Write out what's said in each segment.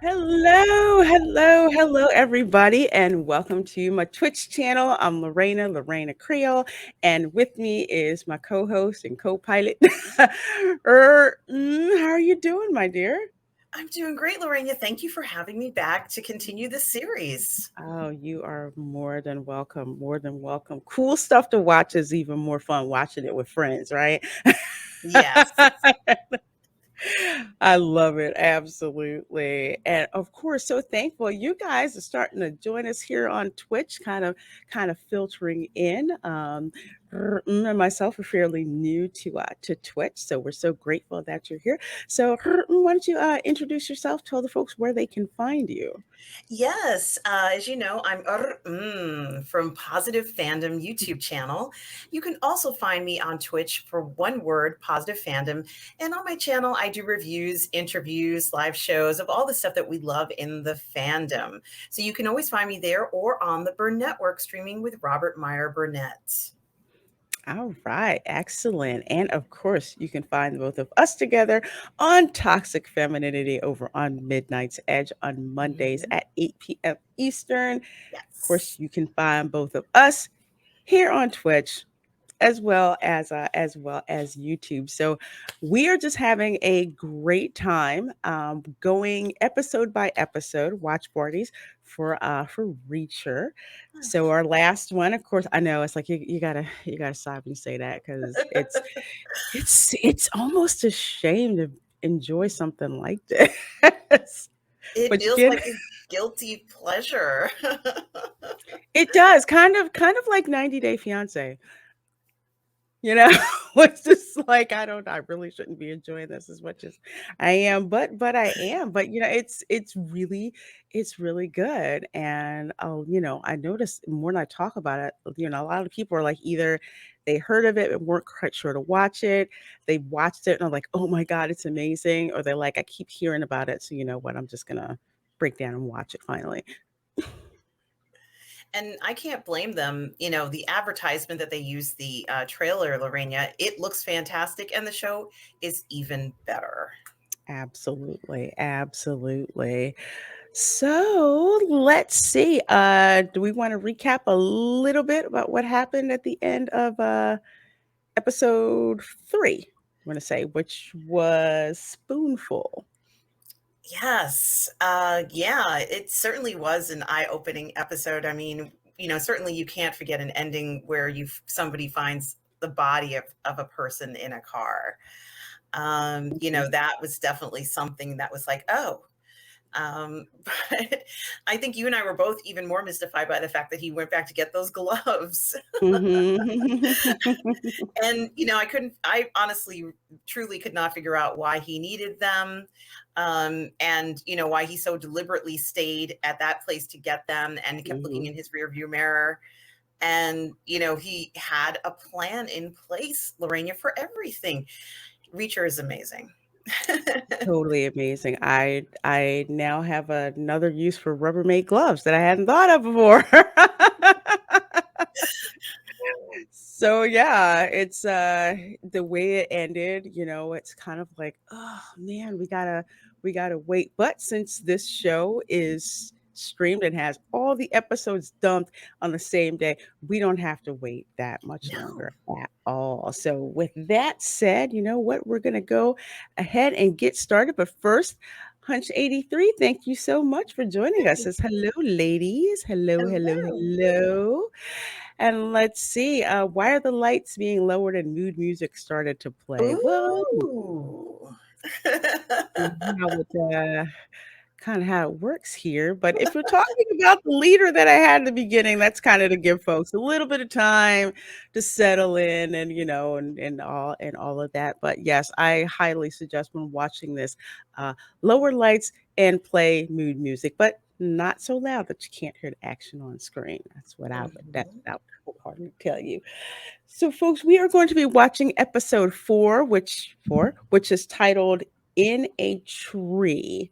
Hello, everybody, and welcome to my Twitch channel. I'm Reina Creole, and with me is my co-host and co-pilot. How are you doing, my dear? I'm doing great, Lorena. Thank you for having me back to continue this series. Oh, you are more than welcome. More than welcome. Cool stuff to watch is even more fun watching it with friends, right? Yes. I love it. Absolutely. And of course, so thankful you guys are starting to join us here on Twitch, kind of filtering in. And myself are fairly new to Twitch, so we're so grateful that you're here. So, why don't you introduce yourself? Tell the folks where they can find you. Yes. As you know, I'm from Positive Fandom YouTube channel. You can also find me on Twitch for one word, Positive Fandom. And on my channel, I do reviews, interviews, live shows of all the stuff that we love in the fandom. So you can always find me there or on the Burn Network streaming with Robert Meyer Burnett. All right, excellent. And of course, you can find both of us together on Toxic Femininity over on Midnight's Edge on Mondays Mhm. at 8 p.m. Eastern. Of course, Yes. you can find both of us here on Twitch as well as YouTube. So we are just having a great time going episode by episode watch parties for Reacher. So our last one, of course, I know it's like you gotta stop and say that because it's almost a shame to enjoy something like this. It But you feels can. like a guilty pleasure. It does kind of like 90 Day Fiance. You know, it's just like I really shouldn't be enjoying this as much as I am, but I am. But it's really good. And I noticed more when I talk about it, a lot of people are like either they heard of it and weren't quite sure to watch it, they watched it and are like, oh my God, it's amazing, or they're like, I keep hearing about it, so you know what, I'm just gonna break down and watch it finally. And I can't blame them. You know, the advertisement that they use, the trailer, Lorena, it looks fantastic, and the show is even better. Absolutely, absolutely. So let's see. Do we want to recap a little bit about what happened at the end of episode 3? I'm going to say, which was Spoonful. Yes. Yeah, it certainly was an eye-opening episode. I mean, certainly you can't forget an ending where somebody finds the body of a person in a car. That was definitely something that was like, oh. But I think you and I were both even more mystified by the fact that he went back to get those gloves. Hmm. And I honestly truly could not figure out why he needed them, and why he so deliberately stayed at that place to get them and kept looking Hmm. in his rearview mirror. And he had a plan in place, Lorena, for everything. Reacher is amazing. Totally amazing. I now have another use for Rubbermaid gloves that I hadn't thought of before. So yeah, it's the way it ended, it's kind of like, oh man, we gotta wait. But since this show is streamed and has all the episodes dumped on the same day, we don't have to wait that much No. longer at all. So with that said, you know what? We're gonna go ahead and get started. But first, Hunch 83, thank you so much for joining us. Says hello, ladies. Hello, hello, Hello. hello. And let's see, why are the lights being lowered and mood music started to play? Well, Ooh. how it, kind of how it works here. But if you're talking about the leader that I had in the beginning, that's kind of to give folks a little bit of time to settle in and and all of that. But yes, I highly suggest when watching this, lower lights and play mood music, but not so loud that you can't hear the action on screen. That's Mhm. what I would wholeheartedly tell you. So, folks, we are going to be watching episode four, which is titled "In a Tree."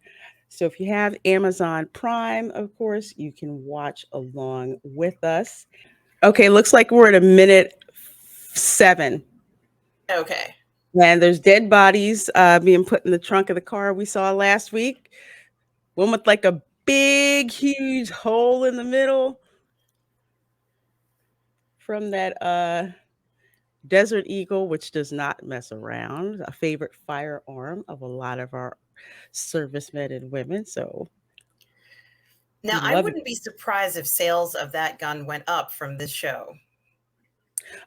So, if you have Amazon Prime, of course, you can watch along with us. Okay, looks like we're at a minute 7, Okay. and there's dead bodies being put in the trunk of the car we saw last week. One with like a big, huge hole in the middle from that Desert Eagle, which does not mess around, a favorite firearm of a lot of our servicemen and women. So Now, we I love it. wouldn't be surprised if sales of that gun went up from this show.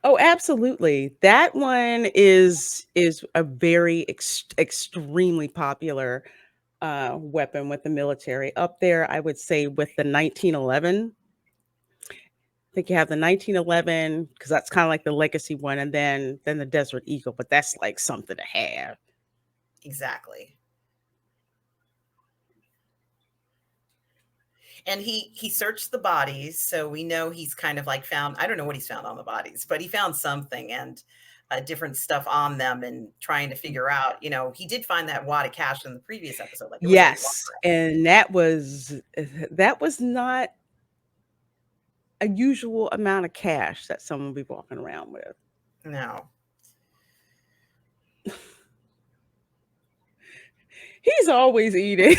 Oh, absolutely. That one is a very extremely popular weapon with the military. Up there, I would say with the 1911. I think you have the 1911 because that's kind of like the legacy one, and then the Desert Eagle, but that's like something to have. Exactly. And he searched the bodies, so we know he's kind of like found, I don't know what he's found on the bodies, but he found something and different stuff on them and trying to figure out, he did find that wad of cash in the previous episode. Like there was a lot. Yes, and that was not a usual amount of cash that someone would be walking around with. No. He's always eating.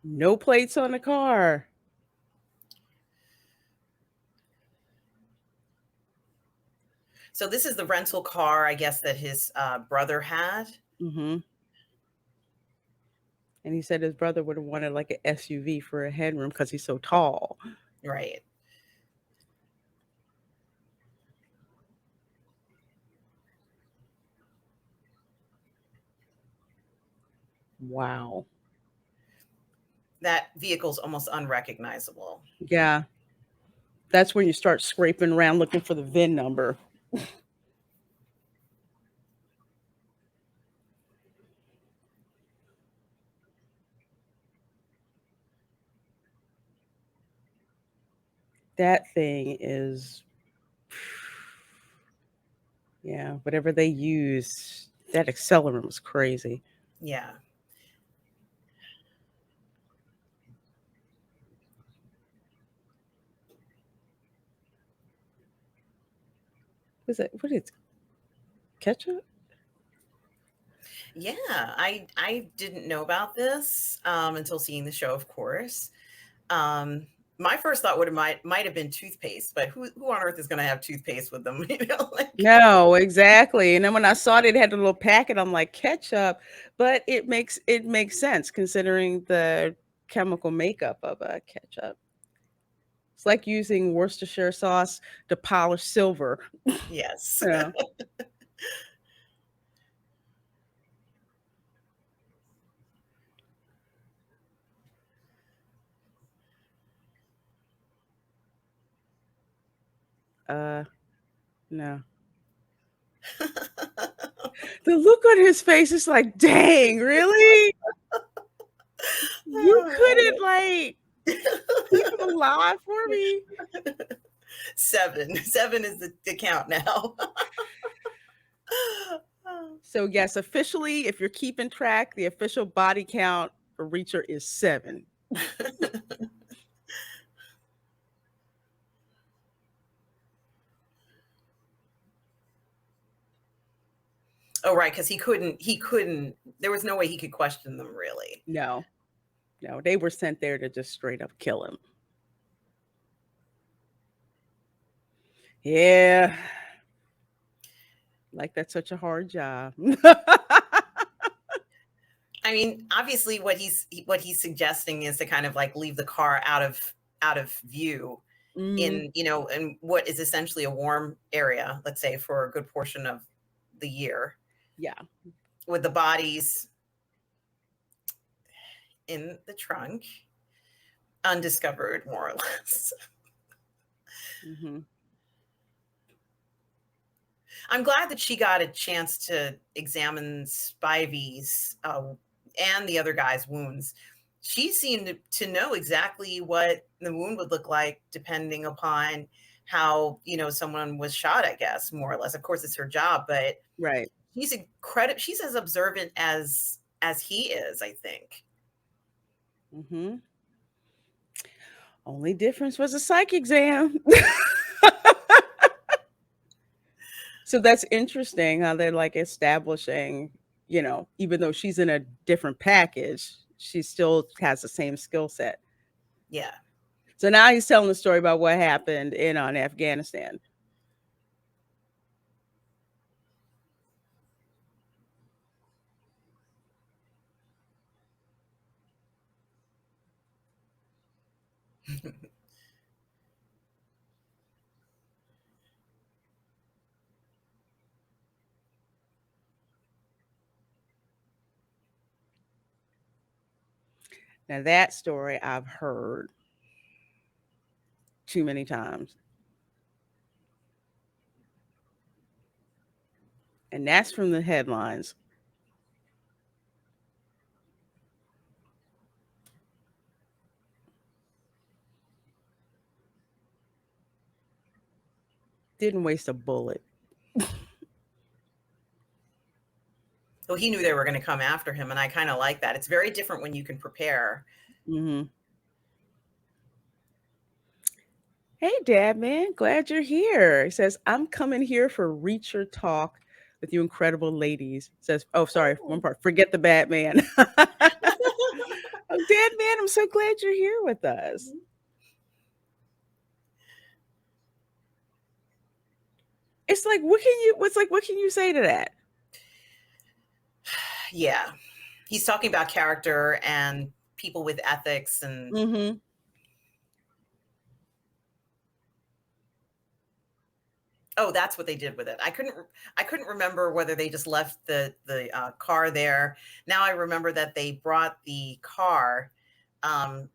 No plates on the car. So this is the rental car, I guess, that his brother had. Mhm. And he said his brother would have wanted like an SUV for a headroom because he's so tall. Right. Wow. That vehicle's almost unrecognizable. Yeah. That's when you start scraping around looking for the VIN number. That thing is, yeah, whatever they use, that accelerant was crazy. Yeah. What is ketchup? Yeah, I didn't know about this until seeing the show, of course. Um, my first thought would have might have been toothpaste, but who on earth is going to have toothpaste with them? Like No, exactly. And then when I saw it had a little packet, I'm like ketchup, but it makes sense considering the chemical makeup of a ketchup. It's like using Worcestershire sauce to polish silver. yes. Yeah. Uh, no. The look on his face is like, dang, really? You couldn't like keep him alive for me? Seven is the count now. So yes, officially, if you're keeping track, the official body count for Reacher is 7. Oh, right, because he couldn't, there was no way he could question them really. No, no, they were sent there to just straight up kill him. Yeah, like that's such a hard job. I mean, obviously what he's suggesting is to kind of like leave the car out of view Mhm. in what is essentially a warm area, let's say for a good portion of the year, Yeah. with the bodies in the trunk, undiscovered more or less. Mhm. I'm glad that she got a chance to examine Spivey's and the other guy's wounds. She seemed to know exactly what the wound would look like depending upon how someone was shot. I guess more or less. Of course, it's her job, but Right. She's as observant as he is. I think. Mhm. Only difference was a psych exam. So that's interesting how they're like establishing, even though she's in a different package, she still has the same skill set. Yeah. So now he's telling the story about what happened in on Afghanistan. Now that story I've heard too many times. And that's from the headlines. Didn't waste a bullet. Well, he knew they were going to come after him, and I kind of like that. It's very different when you can prepare. Hmm. Hey, Dad, man, glad you're here. He says, I'm coming here for Reacher Talk with you incredible ladies. Says, oh, sorry, one Oh. part. Forget the Batman. Oh, Dad, man, I'm so glad you're here with us. It's like, what can you say to that? Yeah. He's talking about character and people with ethics and Hmm. oh, that's what they did with it. I couldn't remember whether they just left the car there. Now I remember that they brought the car um,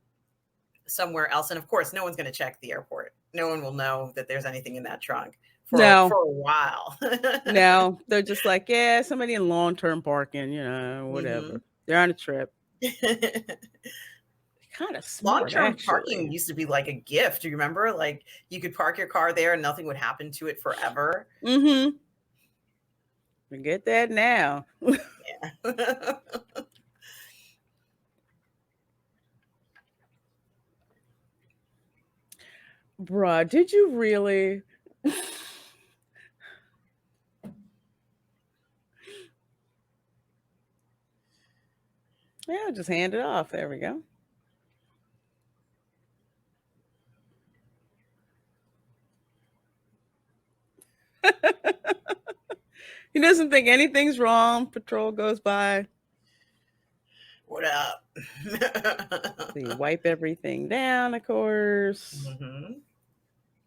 somewhere else, and of course, no one's going to check the airport. No one will know that there's anything in that trunk for No, a while. no, they're just like, yeah, somebody in long term parking, Hmm. whatever. They're on a trip. Kind of smart, Long-term parking actually. used to be like a gift. Do you remember? Like you could park your car there and nothing would happen to it forever. Mm-hmm. Forget that now. Yeah. Bruh, did you really? Yeah, just hand it off. There we go. He doesn't think anything's wrong. Patrol goes by. What up? So you wipe everything down, of course. Hmm.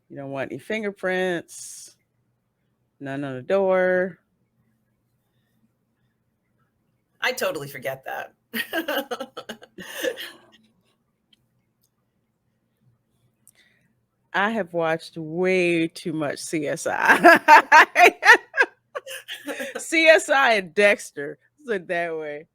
You don't want any fingerprints. None on the door. I totally forget that. I have watched way too much CSI. CSI and Dexter. Said that way.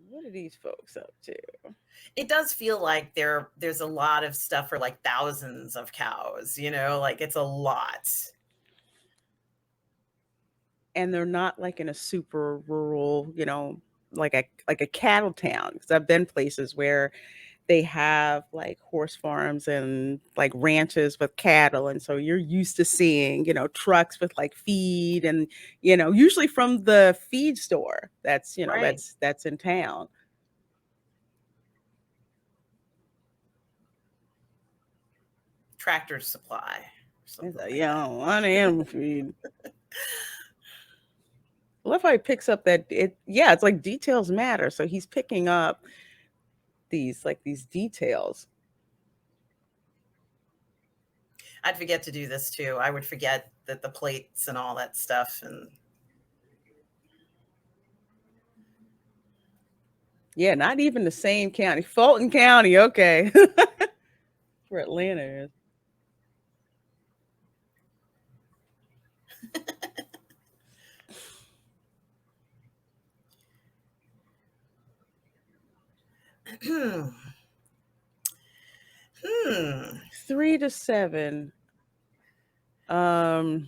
What are these folks up to? It does feel like there's a lot of stuff for like thousands of cows, like it's a lot. And they're not like in a super rural, like a cattle town. Because I've been places where they have like horse farms and like ranches with cattle, and so you're used to seeing trucks with like feed, and usually from the feed store that's Right. that's in town. Tractor Supply or It's something like, like that. on animal feed. I love how he picks up that yeah, it's like details matter, so he's picking up these details. I'd forget to do this too. I would forget that the plates and all that stuff and Yeah, not even the same county. Fulton County, okay. Where Atlanta is. hmm. 3 to 7. Um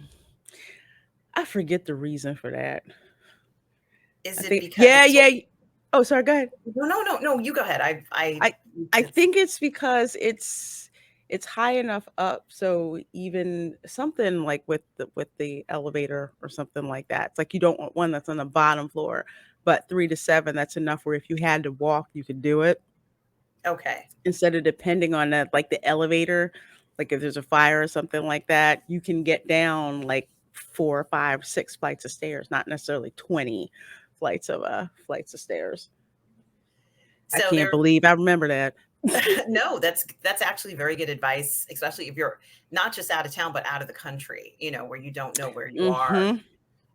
I forget the reason for that. Is I it think because yeah, so yeah. Oh, sorry, go ahead. no, you go ahead. I I need I to think it's because it's high enough up, so even something like with the elevator or something like that. It's like you don't want one that's on the bottom floor, but 3 to 7, that's enough where if you had to walk, you could do it okay. instead of depending on that, like the elevator. Like if there's a fire or something like that, you can get down like 4, 5, 6 flights of stairs, not necessarily 20 flights of stairs. I So can't there believe I remember that. no, that's actually very good advice, especially if you're not just out of town, but out of the country, where you don't know where you are. Mhm.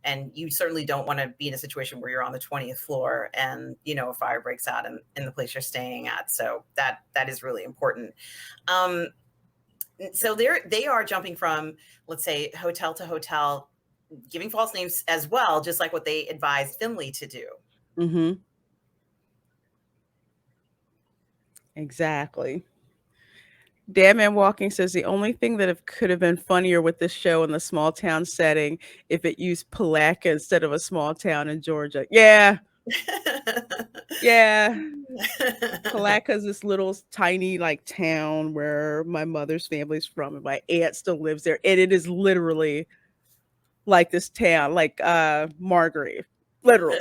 And you certainly don't want to be in a situation where you're on the 20th floor and, a fire breaks out in the place you're staying at. So that is really important. Um, so they are jumping from, let's say, hotel to hotel, giving false names as well, just like what they advised Finley to do. Mhm. Exactly. Damn Man Walking says the only thing that could have been funnier with this show in the small town setting if it used Palatka instead of a small town in Georgia. Yeah, yeah. Palatka's this little tiny like town where my mother's family's from, and my aunt still lives there. And it is literally like this town, like Margrave. Literally.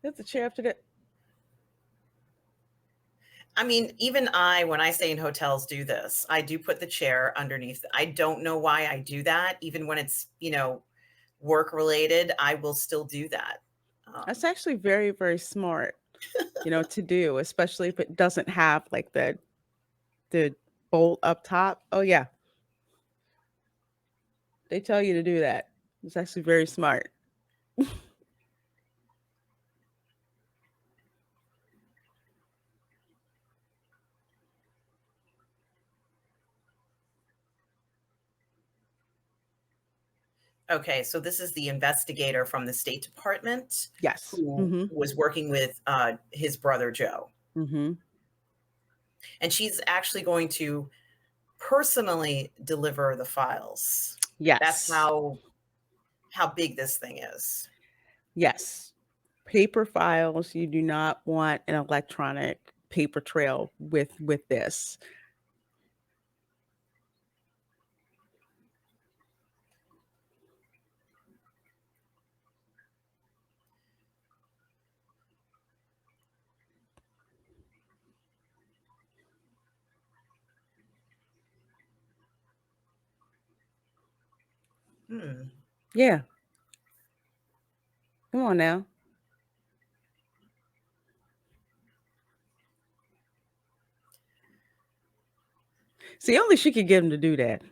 That's a chair after that. I mean, even when I stay in hotels, do this. I do put the chair underneath. I don't know why I do that. Even when it's, work related, I will still do that. Um, That's actually very, very smart, to do, especially if it doesn't have like the bolt up top. Oh yeah, they tell you to do that. It's actually very smart. okay, so this is the investigator from the State Department Yes. who Mhm. was working with his brother Joe. Mhm. And she's actually going to personally deliver the files. That's Yes. how big this thing is. Yes. Paper files, you do not want an electronic paper trail with this. Hmm. Yeah. Come on now. See, only she could get him to do that.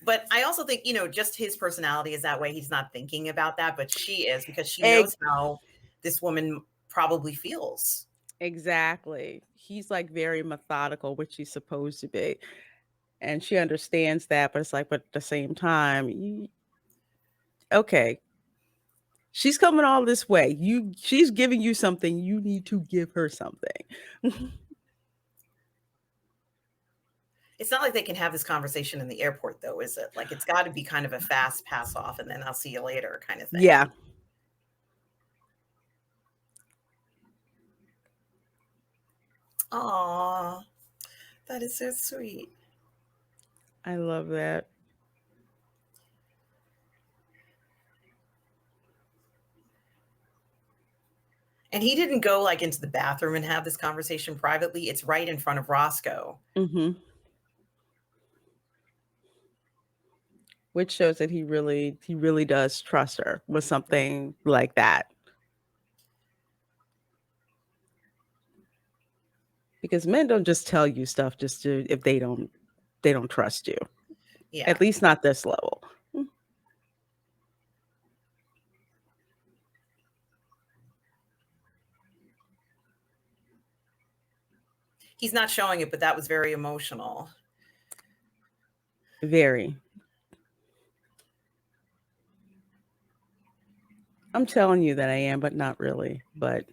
But I also think, just his personality is that way. He's not thinking about that, but she is because she Egg knows how this woman probably feels. exactly. He's like very methodical, which he's supposed to be. And she understands that, but it's like, but at the same time, okay, she's coming all this way. She's giving you something, you need to give her something. It's not like they can have this conversation in the airport, though, is it? Like, it's got to be kind of a fast pass off and then I'll see you later kind of thing. Yeah, Aw, that is so sweet. I love that. And he didn't go like into the bathroom and have this conversation privately. It's right in front of Roscoe. Mhm. Which shows that he really does trust her with something like that. Because men don't just tell you stuff just to if they don't trust you. Yeah. At least not this level. He's not showing it, but that was very emotional. Very. I'm telling you that I am, but not really. But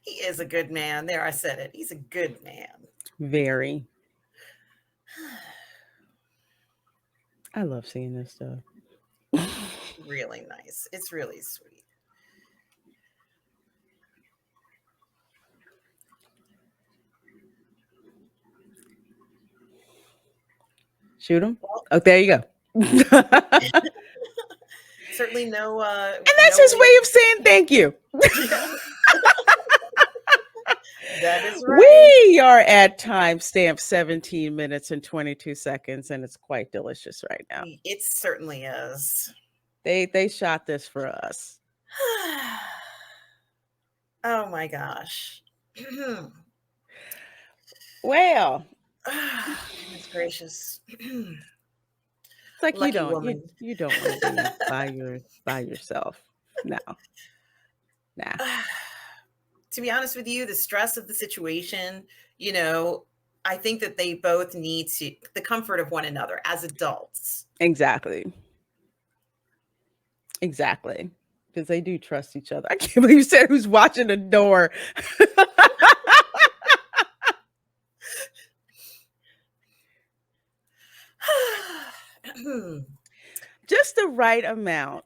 He is a good man. There, I said it. He's a good man. Very. I love seeing this stuff. Really nice. It's really sweet. Shoot him. Well, Oh, there you go. And certainly that's no his way. way of saying thank you. That is right. We are at timestamp 17 minutes and 22 seconds, and it's quite delicious right now. It certainly is. They shot this for us. Oh my gosh. Well, Goodness gracious. it's like Lucky you woman. you don't want to be by yourself. No. Nah. To be honest with you, the stress of the situation, you know, I think that they both need the comfort of one another as adults. Exactly. Exactly. Because they do trust each other. I can't believe you said who's watching the door. Just the right amount.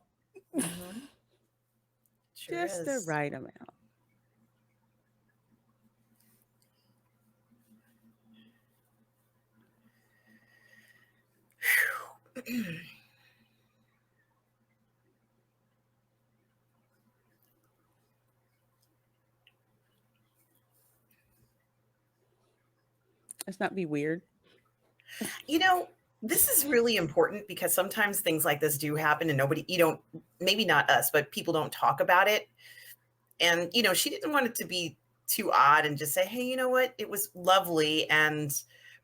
Mhm. Sure Just the is. right amount. Let's not be weird. You know, this is really important because sometimes things like this do happen and maybe not us, but people don't talk about it. And, she didn't want it to be too odd and just say, hey, you know what? It was lovely.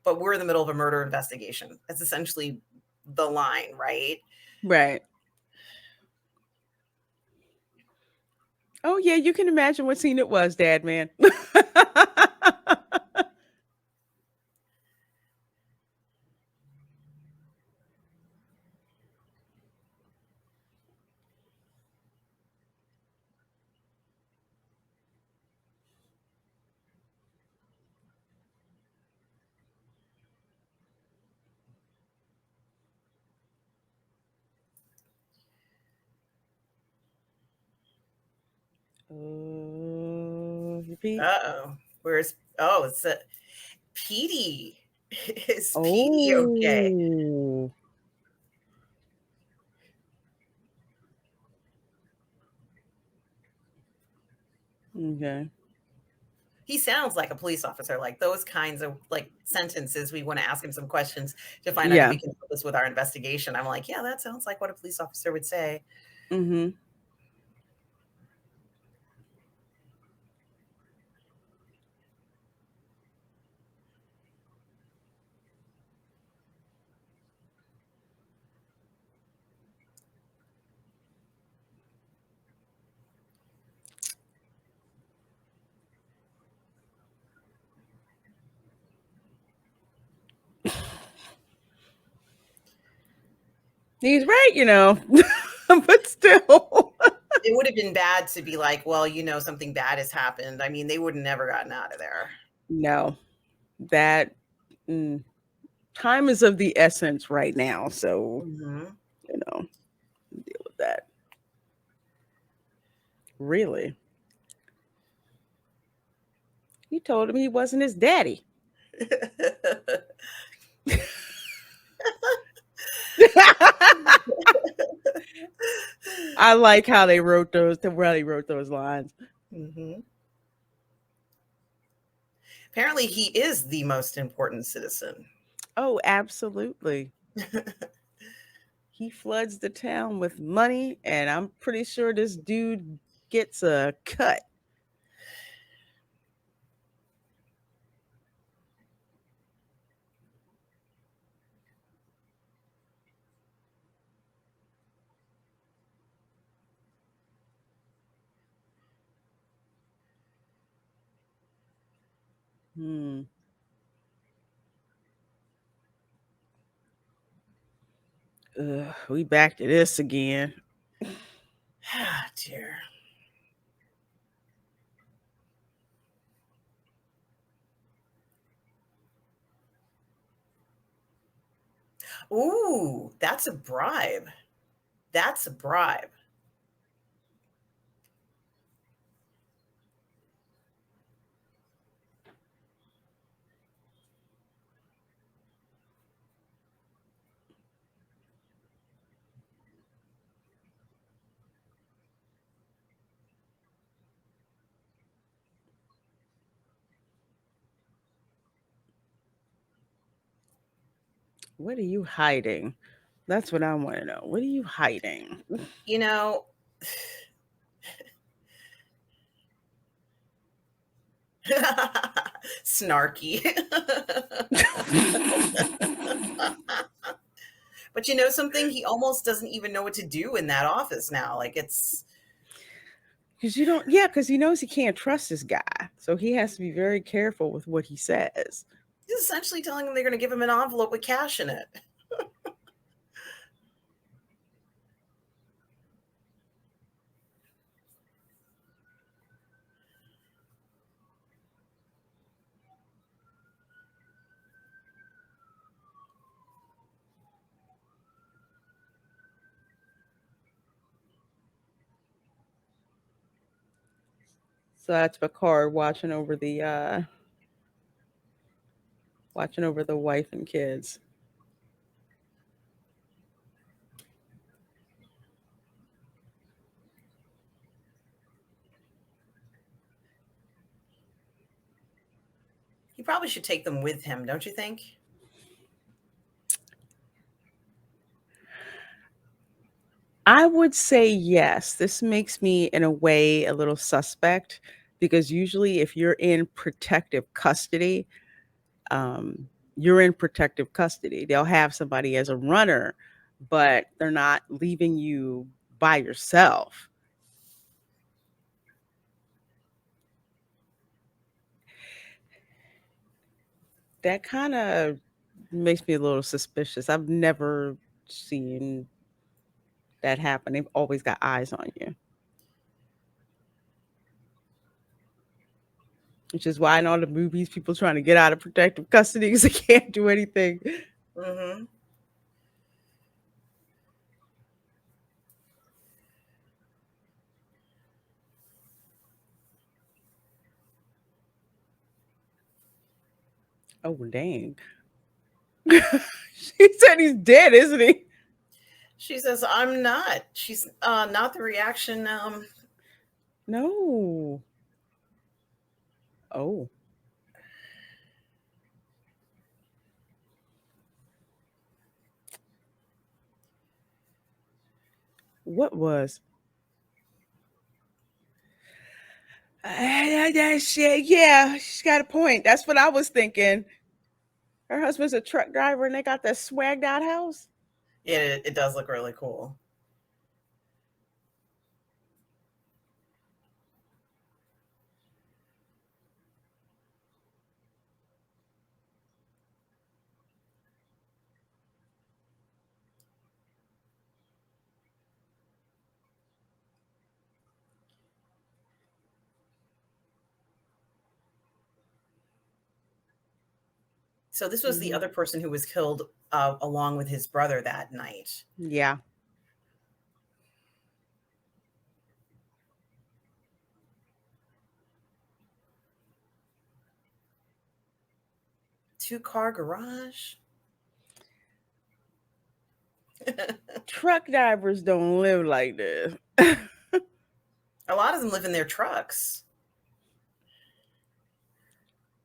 But we're in the middle of a murder investigation. That's essentially the line, right? Right. Oh yeah, you can imagine what scene it was, Dad, man. Oh, repeat. Uh-oh. It's Petey. Is Petey okay? Oh. Okay. He sounds like a police officer, like those kinds of like sentences. We want to ask him some questions to find out if Yeah. he can help us with our investigation. I'm like, yeah, that sounds like what a police officer would say. Mm-hmm. He's right, but still. It would have been bad to be like, well, something bad has happened. I mean, they would have never gotten out of there. No, that mm, time is of the essence right now. So, Hmm. deal with that. Really? He told him he wasn't his daddy. I like how they wrote those lines. Hmm. Apparently, he is the most important citizen. Oh, absolutely. he floods the town with money, and I'm pretty sure this dude gets a cut. Hmm. Ugh, we back to this again. Ah, dear. Ooh, that's a bribe. That's a bribe. What are you hiding? That's what I want to know. What are you hiding? You know, snarky. But you know something? He almost doesn't even know what to do in that office now. Like it's Because you don't, yeah, because he knows he can't trust this guy. So he has to be very careful with what he says. he's essentially telling him they're going to give him an envelope with cash in it. So that's Picard watching over the wife and kids. He probably should take them with him, don't you think? I would say yes. This makes me, in a way, a little suspect because usually, if you're in protective custody, you're in protective custody. They'll have somebody as a runner, but they're not leaving you by yourself. That kind of makes me a little suspicious. I've never seen that happen. They've always got eyes on you, which is why in all the movies, people trying to get out of protective custody because they can't do anything. Mm-hmm. Oh, dang. She said he's dead, isn't he? She says, "I'm not." She's not the reaction. No. Oh, what was? That shit. Yeah, she's got a point. That's what I was thinking. Her husband's a truck driver and they got that swagged out house. It does look really cool. So this was the Hmm. other person who was killed along with his brother that night. Yeah. Two-car garage. Truck drivers don't live like this. A lot of them live in their trucks.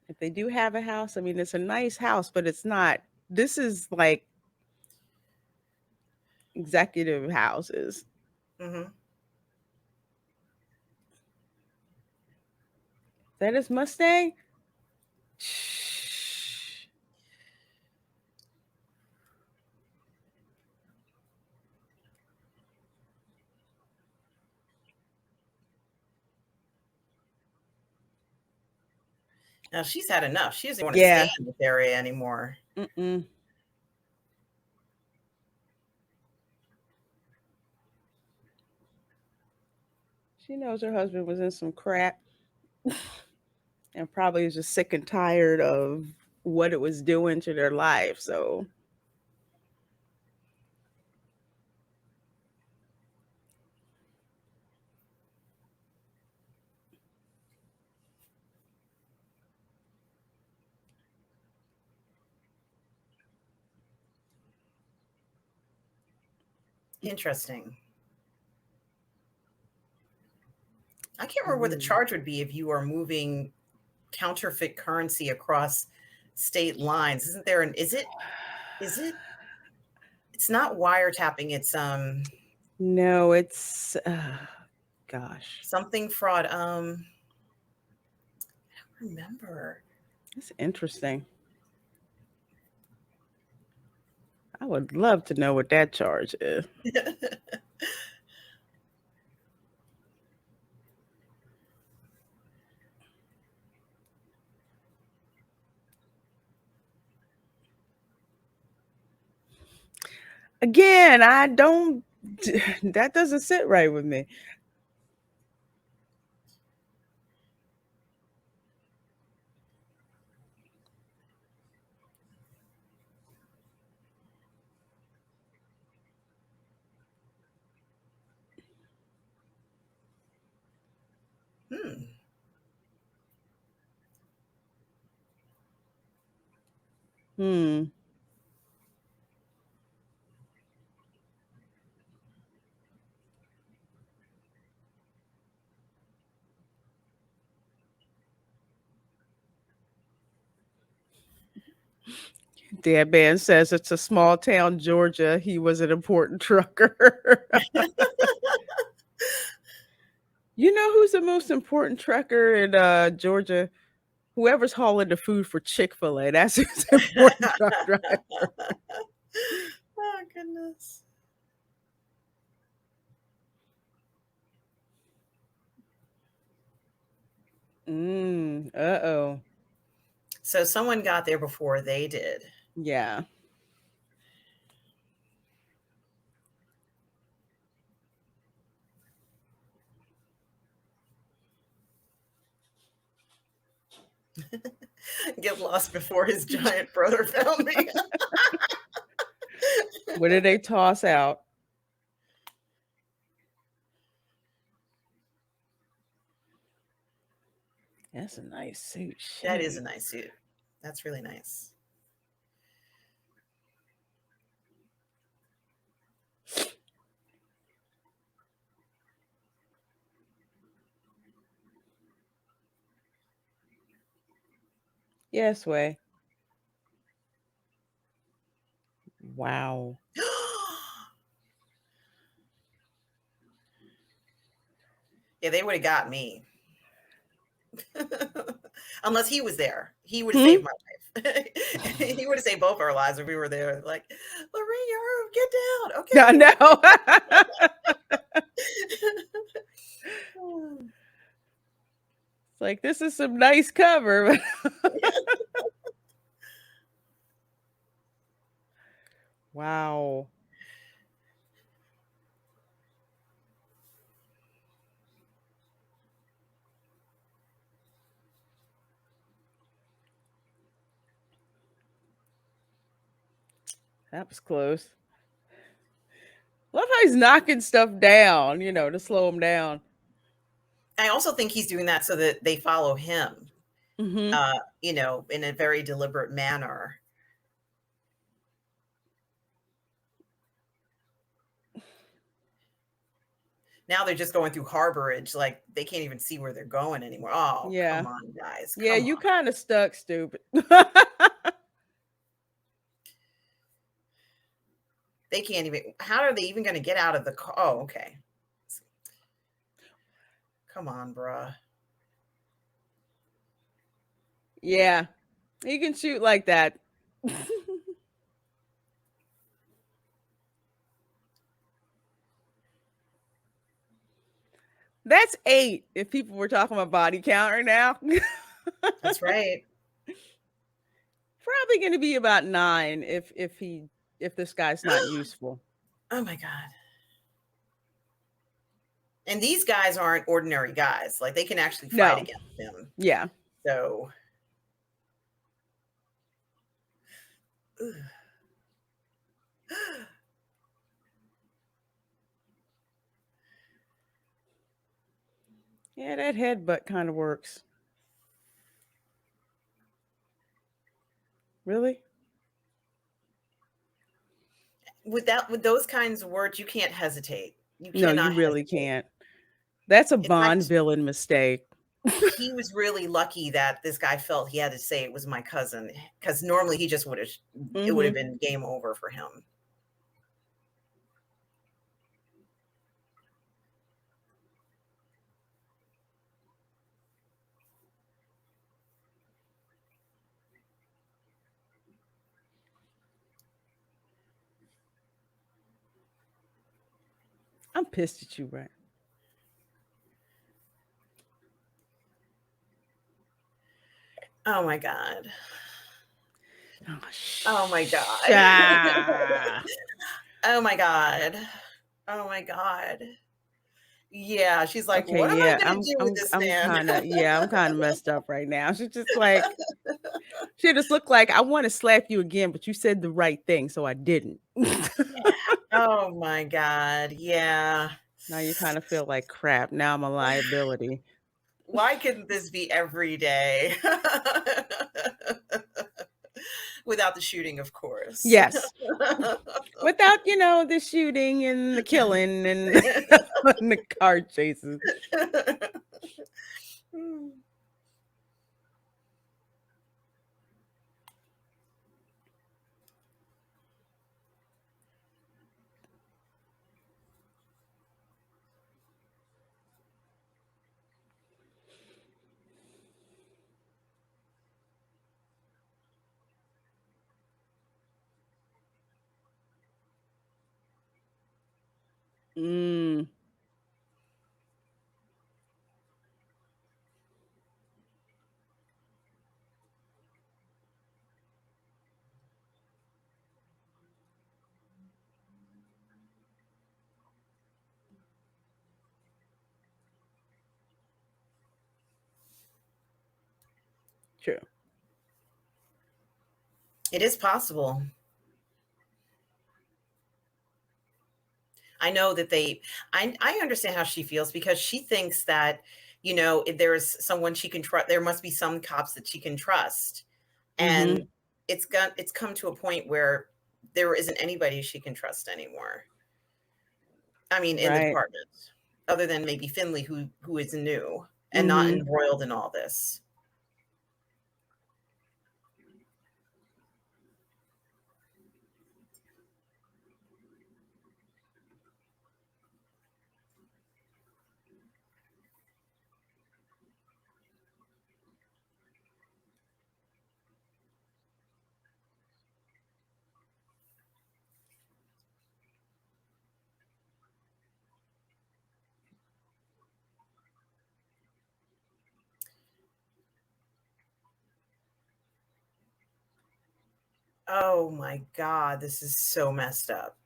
If they do have a house, I mean, it's a nice house, but it's not. This is like executive houses. Mhm. Is that his Mustang? Shh. Now she's had enough. She doesn't wanna stay Yeah. in this area anymore. Mm-mm. She knows her husband was in some crap and probably is just sick and tired of what it was doing to their life. So Interesting. I can't remember what the mm. charge would be if you are moving counterfeit currency across state lines. Isn't there an is it it's not wiretapping, it's, No, it's gosh, something fraud, remember. it's interesting. I would love to know what that charge is. Again, I don't that doesn't sit right with me. Hmm. Hmm. Dead man says it's a small town, Georgia. He was an important trucker. You know who's the most important trucker in Georgia? Whoever's hauling the food for Chick-fil-A. That's who's an important truck driver. Oh, goodness. Uh-oh. So someone got there before they did. Yeah. Get lost before his giant brother found me. What did they toss out? That's a nice suit. That is Shit. a nice suit. That's really nice. Yes, way. Wow. Yeah, they would have got me. Unless he was there. He would have Hmm? saved my life. He would have saved both our lives if we were there. Like, Lorraine, get down. I Okay. know. It's like this is some nice cover. Wow. That was close. Love how he's knocking stuff down, to slow him down. I also think he's doing that so that they follow him, Hmm. in a very deliberate manner. Now they're just going through harborage, like they can't even see where they're going anymore. Oh, Yeah. come on, guys. Yeah, Come you on. kind of stuck, stupid. They can't even, how are they even gonna get out of the car? Oh, okay. Come on, bruh. Yeah, you can shoot like that. That's 8 if people were talking about body count right now. That's right. Probably gonna be about 9 if this guy's not useful. Oh my god. And these guys aren't ordinary guys. Like, they can actually fight No. against him. Yeah. So, ugh. Yeah, that headbutt kinda works. Really? With those kinds of words, you can't hesitate. You No, you cannot really hesitate. can't. That's a It's like Bond villain mistake. he was really lucky that this guy felt he had to say it was my cousin, because normally he just would have, it would have Mhm. been game over for him. I'm pissed at you, right? Oh my god. Oh, Oh my sh god. Oh my god. Oh my god. Yeah, she's like, Okay, "What am I yeah, gonna do with this I'm man?" kinda yeah, I'm kinda messed up right now. She's just like she just looked like, "I wanna slap you again, but you said the right thing, so I didn't." Oh my god, yeah. Now you kinda feel like, "Crap, now I'm a liability." Why couldn't this be every day? Without the shooting, of course. Yes. Without, the shooting and the killing and and the car chases. Mm, true. It is possible. I know that I understand how she feels, because she thinks that, if there's someone she can trust, there must be some cops that she can trust. Mhm. And it's come to a point where there isn't anybody she can trust anymore. I mean, in the Right. department, other than maybe Finley, who is new and not Mhm. embroiled in all this. Oh my god, this is so messed up.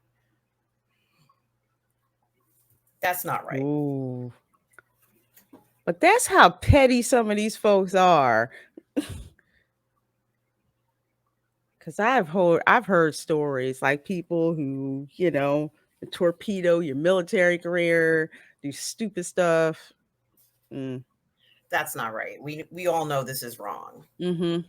That's not right. Ooh. But that's how petty some of these folks are. 'Cause I've heard stories, like, people who, torpedo your military career, do stupid stuff. Mm, That's not right. We all know this is wrong. mhm.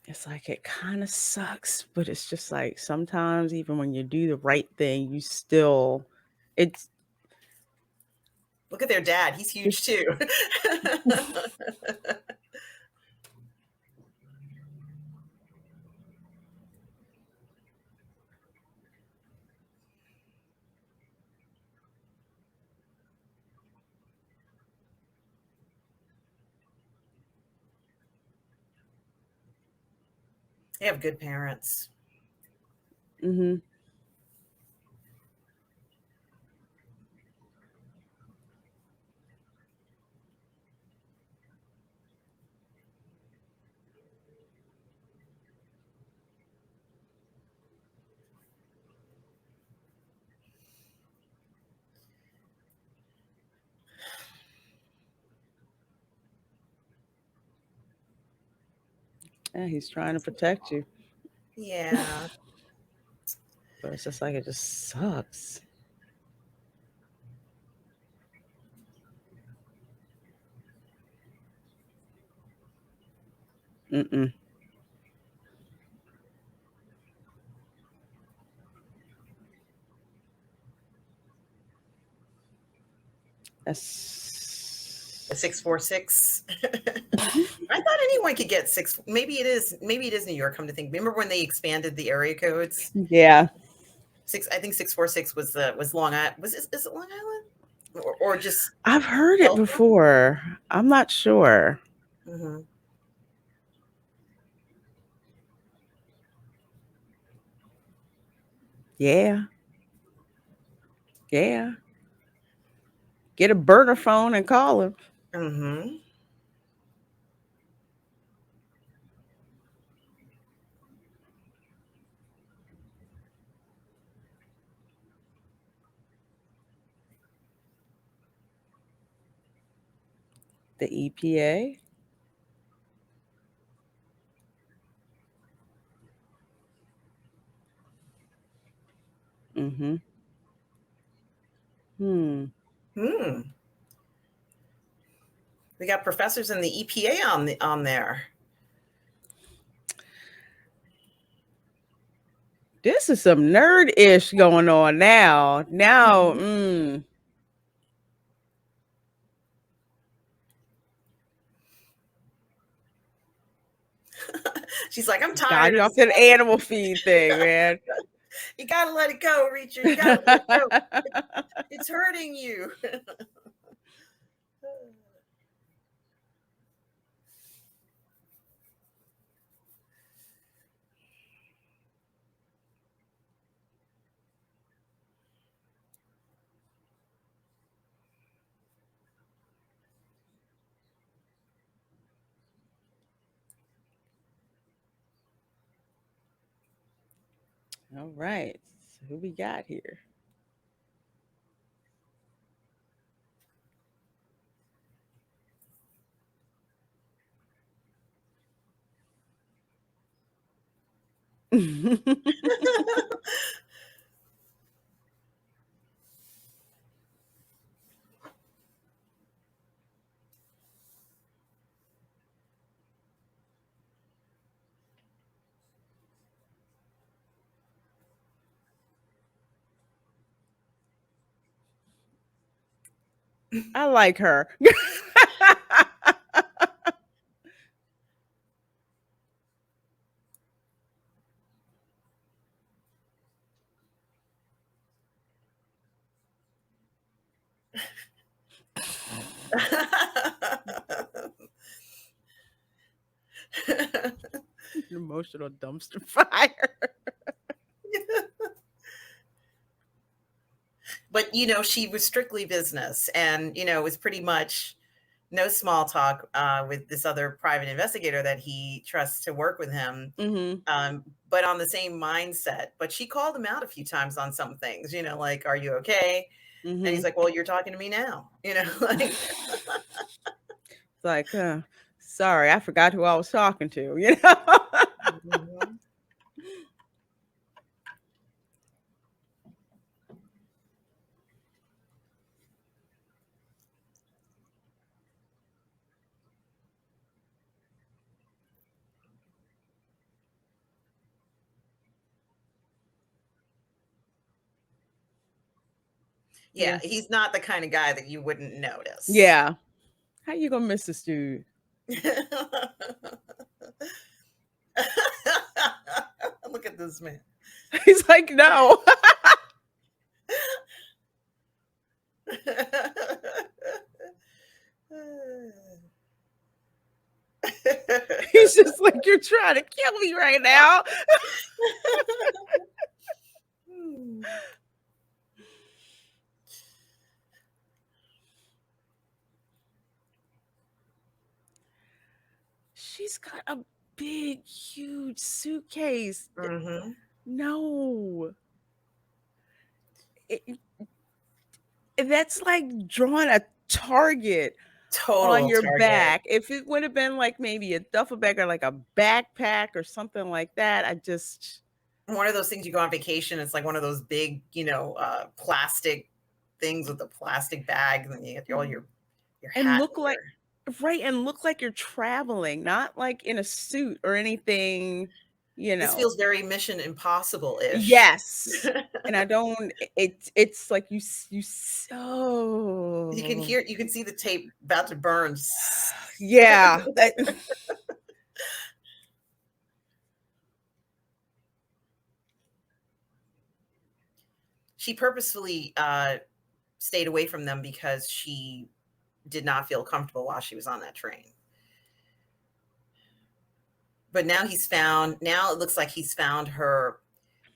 It's like, it kinda sucks, but it's just like, sometimes even when you do the right thing, you still it's Look at their dad. He's it huge too. They have good parents. Mhm. Yeah, he's trying to protect you, Yeah. but it's just like it just sucks. Mm-mm. The That's 646. I thought anyone could get six. Maybe it is. Maybe it is New York. Come to think, remember when they expanded the area codes? yeah. Six. I think 646 was Long Island. Is it Long Island or just I've heard it Delta? before. I'm not sure. Hmm. Yeah. Yeah. Get a burner phone and call him. Hmm. The EPA. Mm-hmm. Hmm. Hmm. We got professors in the EPA on there. This is some nerd-ish going on now. Now, Mhm. She's like, I'm got tired you of off this that stuff. animal feed thing, man. You gotta let it go, Reacher. You gotta let it go. It's hurting you. All right. So who we got here? I like her. Emotional dumpster fire. But she was strictly business, and it was pretty much no small talk with this other private investigator that he trusts to work with him. Mhm. But on the same mindset. But she called him out a few times on some things, like, "Are you okay?" And he's Mhm. like, "Well, you're talking to me now," like. It's like, sorry, I forgot who I was talking to, you know? Mhm. Yeah, Yes. he's not the kind of guy that you wouldn't notice. Yeah. How you gonna miss this dude? Look at this man. He's like, no. He's was just like, "You're trying to kill me right now." Hmm. She's got a big, huge suitcase. Mhm. No. It that's like drawing a target on Total your target. back. If it would have been like maybe a duffel bag or like a backpack or something like that, I just One of those things you go on vacation, it's like one of those big, plastic things with a plastic bag, and then you get all your and hat look and like right, and look like you're traveling, not like in a suit or anything, you this know. feels very Mission Impossible-ish. Yes. And I don't it's like you so You can see the tape about to burn. yeah. She purposefully, stayed away from them because she did not feel comfortable while she was on that train. But now it looks like he's found her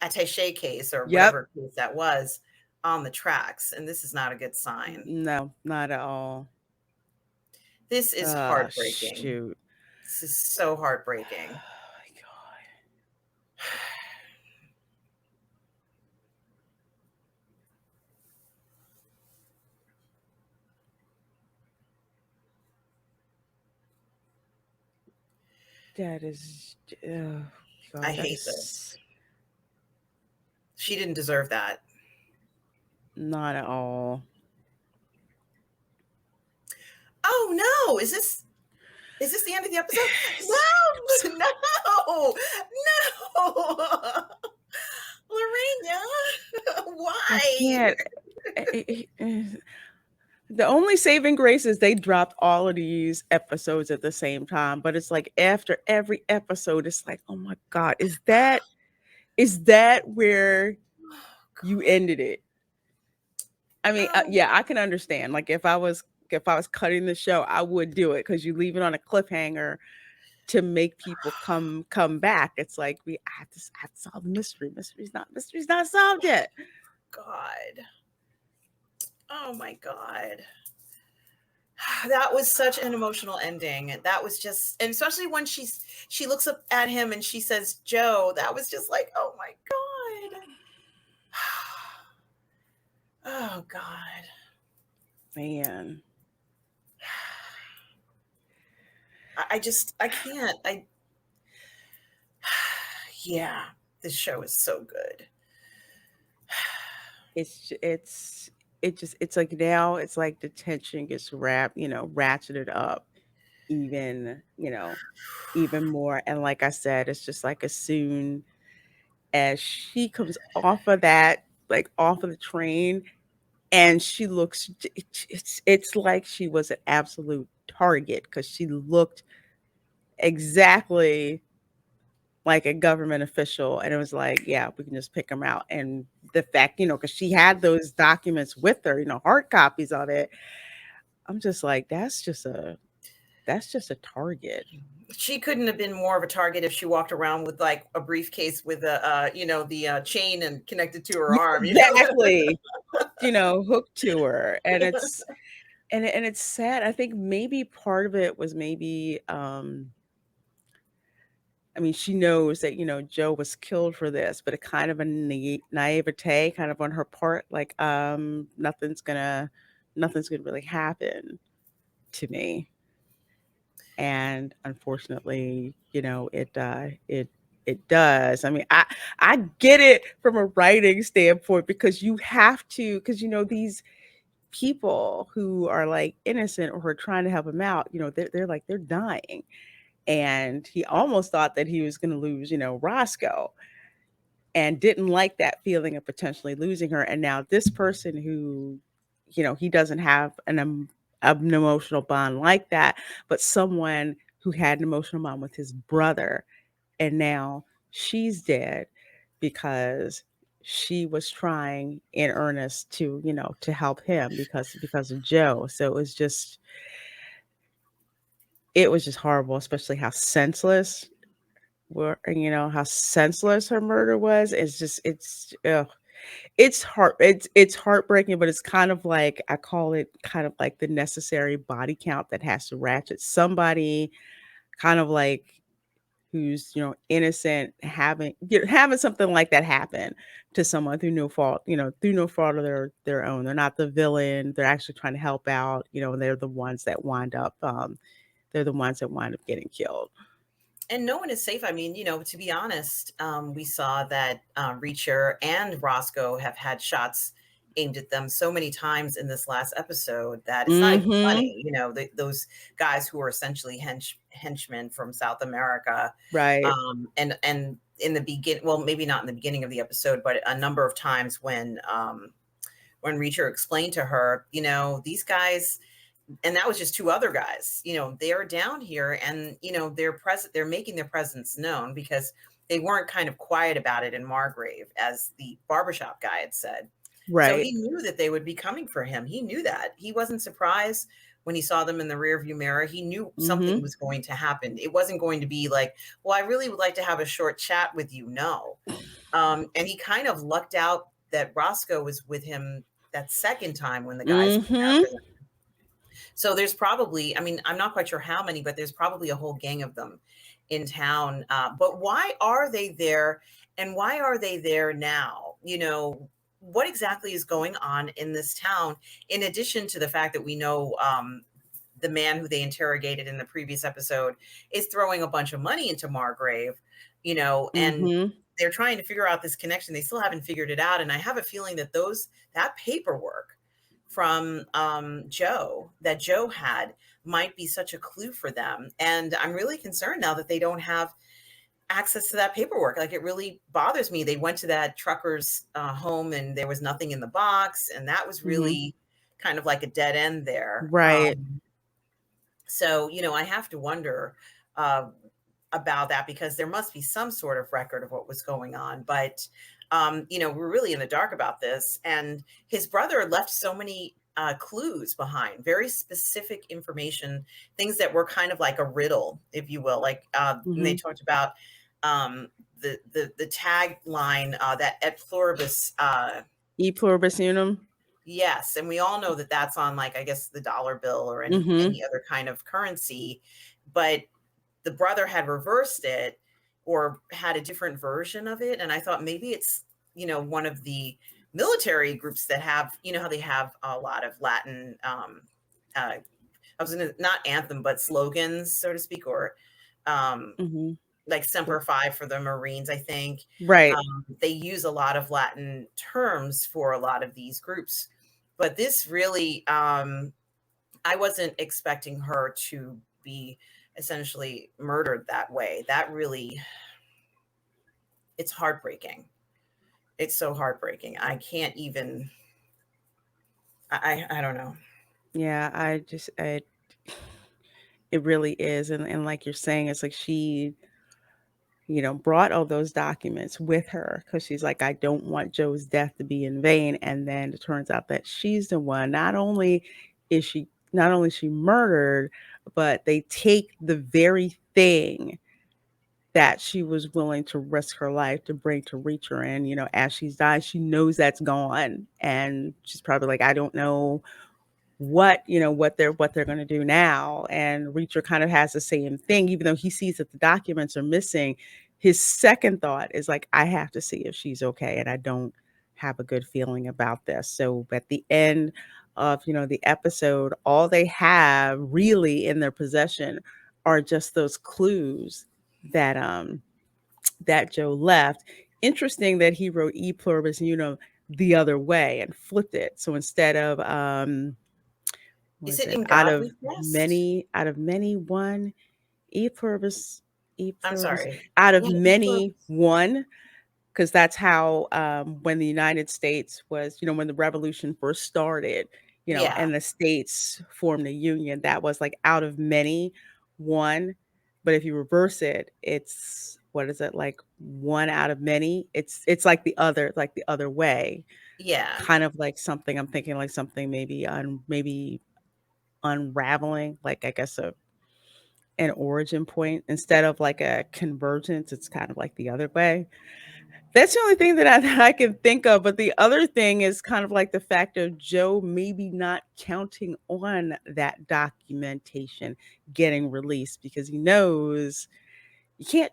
attaché case or Yep. whatever case that was on the tracks, and this is not a good sign. No, not at all. This is heartbreaking. Shoot. This is so Oh heartbreaking. my god. That is oh I god, that hate this. is She didn't deserve that. not at all. Oh no, is this the end of the episode? No, no, no. Lorena, I why? can't. The only saving grace is they dropped all of these episodes at the same time, but it's like after every episode, it's like, oh my god, is that where you ended it? I mean, Oh, yeah, I can understand. Like if I was cutting the show, I would do it because you leave it on a cliffhanger to make people come back. It's like I have to solve the mystery. Mystery's not solved yet. God. Oh my God. That was such an emotional ending. That was just, and especially when she looks up at him and she says, Joe, that was just like, oh my God. Oh God. Man, I can't. Yeah, this show is so good. it's like now it's like the tension gets ratcheted up even, even more. And like I said, it's just like as soon as she comes off of that, like off of the train, and she looks, it's like she was an absolute target because she looked exactly like a government official, and it was like, yeah, we can just pick them out. And the fact, because she had those documents with her, hard copies of it. I'm just like, that's just a target. She couldn't have been more of a target if she walked around with like a briefcase with the chain and connected to her Yeah, arm. exactly. Hooked to her. And it's sad. I think maybe part of it was maybe I mean, she knows that, Joe was killed for this, but a kind of a naivete kind of on her part, like, nothing's gonna really happen to me. And unfortunately, it does. I mean, I get it from a writing standpoint because you have to, because these people who are like innocent or who are trying to help him out, they're like they're dying. And he almost thought that he was going to lose, Roscoe, and didn't like that feeling of potentially losing her. And now this person who, he doesn't have an emotional bond like that, but someone who had an emotional bond with his brother, and now she's dead because she was trying in earnest to, to help him because of Joe. So it was just it was just horrible, especially how senseless how senseless her murder was. It's just it's ugh. It's heartbreaking, but it's kind of like I call it kind of like the necessary body count that has to ratchet somebody kind of like who's, innocent having something like that happen to someone through no fault, through no fault of their own. They're not the villain. They're actually trying to help out, and they're the ones that wind up getting killed. And no one is safe. I mean, to be honest, we saw that Reacher and Roscoe have had shots aimed at them so many times in this last episode that it's not even Mhm. funny. Those guys who are essentially henchmen from South America, Right. and in the begin, well, maybe not in the beginning of the episode, but a number of times when Reacher explained to her, these guys, and that was just two other guys, they're down here, and they're making their presence known because they weren't kind of quiet about it in Margrave, as the barbershop guy had said. So Right. he knew that they would be coming for him. He knew that. He wasn't surprised when he saw them in the rearview mirror. He knew something Mhm. was going to happen. It wasn't going to be like, well, I really would like to have a short chat with you. No. And he kind of lucked out that Roscoe was with him that second time when the guys came Mhm. after them. So there's probably, I mean, I'm not quite sure how many, but there's probably a whole gang of them in town. But why are they there? And why are they there now? What exactly is going on in this town? In addition to the fact that we know the man who they interrogated in the previous episode is throwing a bunch of money into Margrave, and Mhm. they're trying to figure out this connection. They still haven't figured it out. And I have a feeling that that paperwork from Joe that Joe had might be such a clue for them. And I'm really concerned now that they don't have access to that paperwork. Like, it really bothers me. They went to that trucker's home and there was nothing in the box. And that was Mhm. really kind of like a dead end there. Right. So, I have to wonder uh, about that because there must be some sort of record of what was going on. But, we're really in the dark about this. And his brother left so many clues behind, very specific information, things that were kind of like a riddle, if you will. Like when they Mhm. talked about the tagline that et pluribus. E pluribus unum. Yes, and we all know that that's on, like, I guess, the dollar bill or any Mhm. other kind of currency, but the brother had reversed it or had a different version of it, and I thought maybe it's, one of the military groups that have, how they have a lot of Latin, uh, I was gonna, not anthem, but slogans, so to speak, or, um, Mhm. like Semper Fi for the Marines, I think. Right. They use a lot of Latin terms for a lot of these groups. But this really, I wasn't expecting her to be essentially murdered that way. That really, it's heartbreaking. It's so heartbreaking. I can't even, I don't know. Yeah, it really is, and like you're saying, it's like she, brought all those documents with her because she's like, "I don't want Joe's death to be in vain," and then it turns out that she's the one. Not only is she murdered, but they take the very thing that she was willing to risk her life to bring to reach her, and, as she's died, she knows that's gone, and she's probably like, "I don't know what they're gonna do now." And Reacher kind of has the same thing, even though he sees that the documents are missing, his second thought is like, "I have to see if she's okay, and I don't have a good feeling about this." So at the end of, the episode, all they have really in their possession are just those clues that, that Joe left. Interesting that he wrote "E pluribus unum" the other way and flipped it. So instead of, Is was it it in God we trust? out of many one, e pluribus e I'm pluribus sorry. out of Yeah, many one, because that's how, when the United States was, when the revolution first started, yeah, and the states formed a union, that was like out of many one. But if you reverse it, it's what is it, like one out of many? It's like the other way, yeah. kind of like something I'm thinking like something maybe unraveling, like, I guess, an origin point instead of like a convergence. It's kind of like the other way. That's the only thing that that I can think of. But the other thing is kind of like the fact of Joe maybe not counting on that documentation getting released because he knows you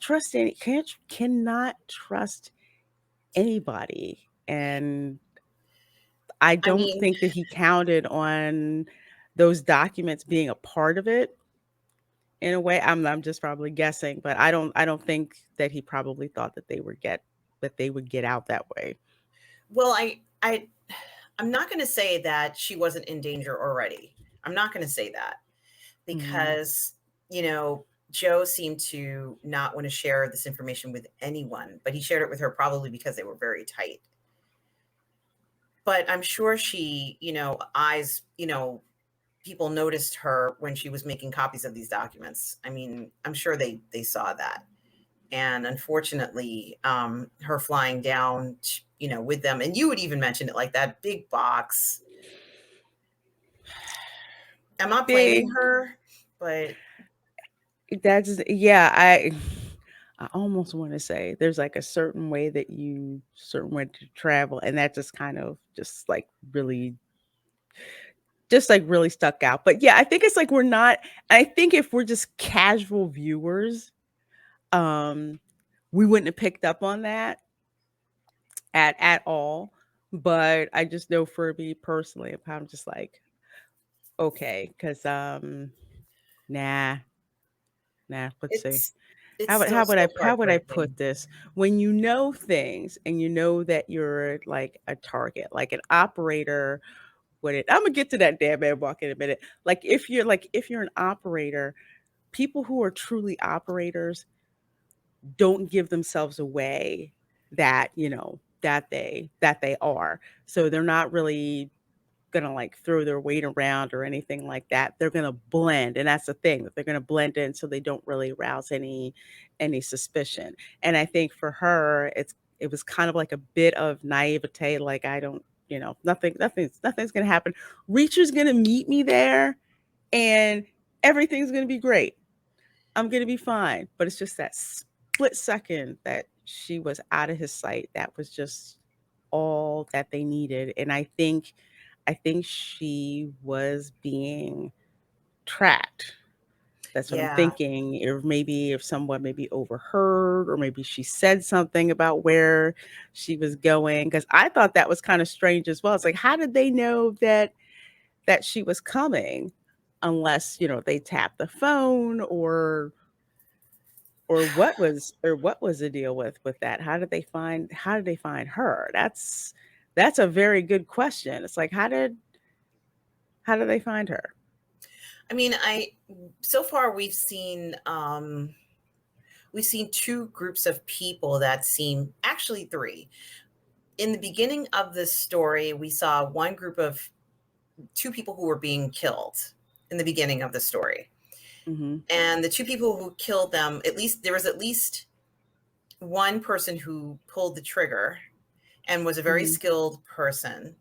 cannot trust anybody. And I I don't mean, think that he counted on those documents being a part of it in a way. I'm just probably guessing, but I don't think that he probably thought that they would get out that way. well, I'm not going to say that she wasn't in danger already. I'm not going to say that Mm, because, you know, Joe seemed to not want to share this information with anyone, but he shared it with her probably because they were very tight. But I'm sure she, people noticed her when she was making copies of these documents. I mean, I'm sure they saw that. And unfortunately, her flying down, with them, and you would even mention it like that big box. I'm not blaming big. her, but That's yeah. I almost want to say there's like a certain way to travel, and that just kind of just like really stuck out. But yeah, I think it's like we're not. I think if we're just casual viewers, um, we wouldn't have picked up on that at all. But I just know for me personally, I'm just like okay, because nah, nah. Let's see. it's it's still so How would I put heartbreaking. this? When you know things and you know that you're like a target, like an operator would it I'm gonna get to that damn man walk in a minute. If you're an operator, people who are truly operators don't give themselves away that, that they are. So they're not really gonna like throw their weight around or anything like that. They're gonna blend, and that's the thing that they're gonna blend in so they don't really arouse any suspicion. And I think for her, it was kind of like a bit of naivete, like I don't, nothing's gonna happen. Reacher's gonna meet me there, and everything's gonna be great. I'm gonna be fine. But it's just that split second that she was out of his sight. That was just all that they needed. And I think she was being tracked. That's what I'm Yeah. thinking. Or maybe if someone maybe overheard, or maybe she said something about where she was going. Because I thought that was kind of strange as well. It's like, how did they know that she was coming? Unless, they tapped the phone or what was the deal with that? How did they find her? That's a very good question. It's like how did they find her? I mean, I so far we've seen two groups of people that seem actually three. In the beginning of this story, we saw one group of two people who were being killed in the beginning of the story. Mhm. And the two people who killed them, at least there was at least one person who pulled the trigger and was a very Mhm. skilled person.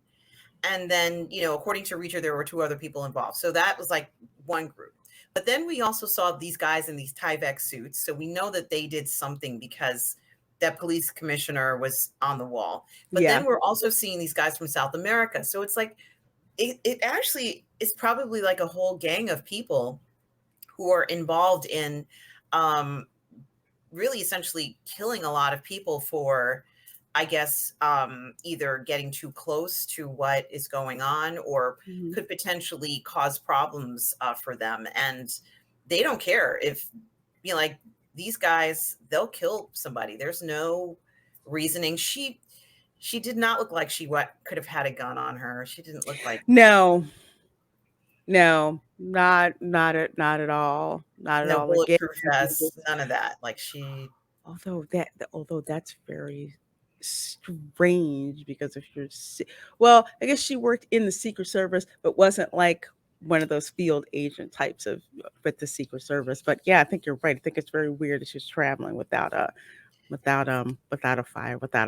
And then, according to Reacher, there were two other people involved. So that was like one group. But then we also saw these guys in these Tyvek suits. So we know that they did something because that police commissioner was on the wall. But Yeah. then we're also seeing these guys from South America. So it's like, it actually is probably like a whole gang of people who are involved in um, really essentially killing a lot of people for, I guess, either getting too close to what is going on or Mhm. could potentially cause problems for them. And they don't care if, like these guys, they'll kill somebody. There's no reasoning. She did not look like she what could have had a gun on her. She didn't look like No. No. Not at all. Not at no all. Again, bulletproof vest, none of that. Like she, although that's very strange because if well, I guess she worked in the Secret Service, but wasn't like one of those field agent types of with the Secret Service. But yeah, I think you're right. I think it's very weird that she's traveling without a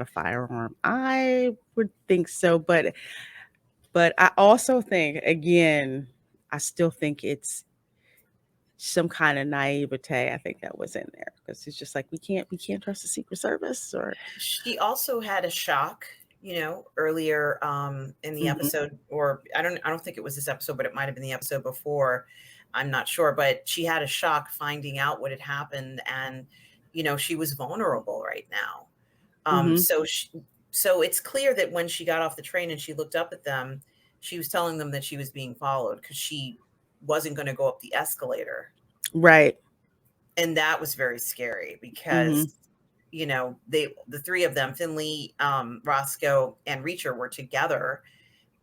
firearm. I would think so, but I also think again, I still think some kind of naivete. I think that was in there because it's just like we can't trust the Secret Service or. She also had a shock, earlier in the Mhm. episode, or I don't think it was this episode, but it might have been the episode before. I'm not sure, but she had a shock finding out what had happened, and she was vulnerable right now. Um, Mhm. so she, so it's clear that when she got off the train and she looked up at them, she was telling them that she was being followed because she wasn't going to go up the escalator. Right. And that was very scary because, Mhm. the three of them, Finley, Roscoe, and Reacher, were together,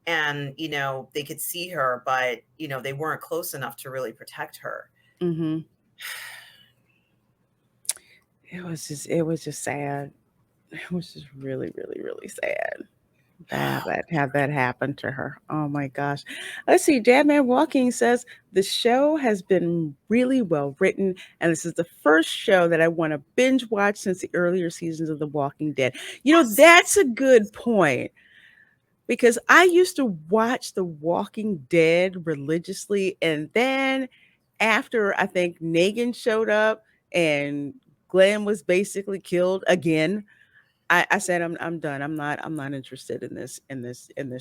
and they could see her, but they weren't close enough to really protect her. Mhm. It was just sad. It was just really, really, really sad to have that happen to her. Oh my gosh. Let's see. Dadman Walking says the show has been really well written, and this is the first show that I want to binge watch since the earlier seasons of The Walking Dead. Yes. That's a good point because I used to watch The Walking Dead religiously, and then after I think Negan showed up and Glenn was basically killed again, I said I'm done. I'm not interested in this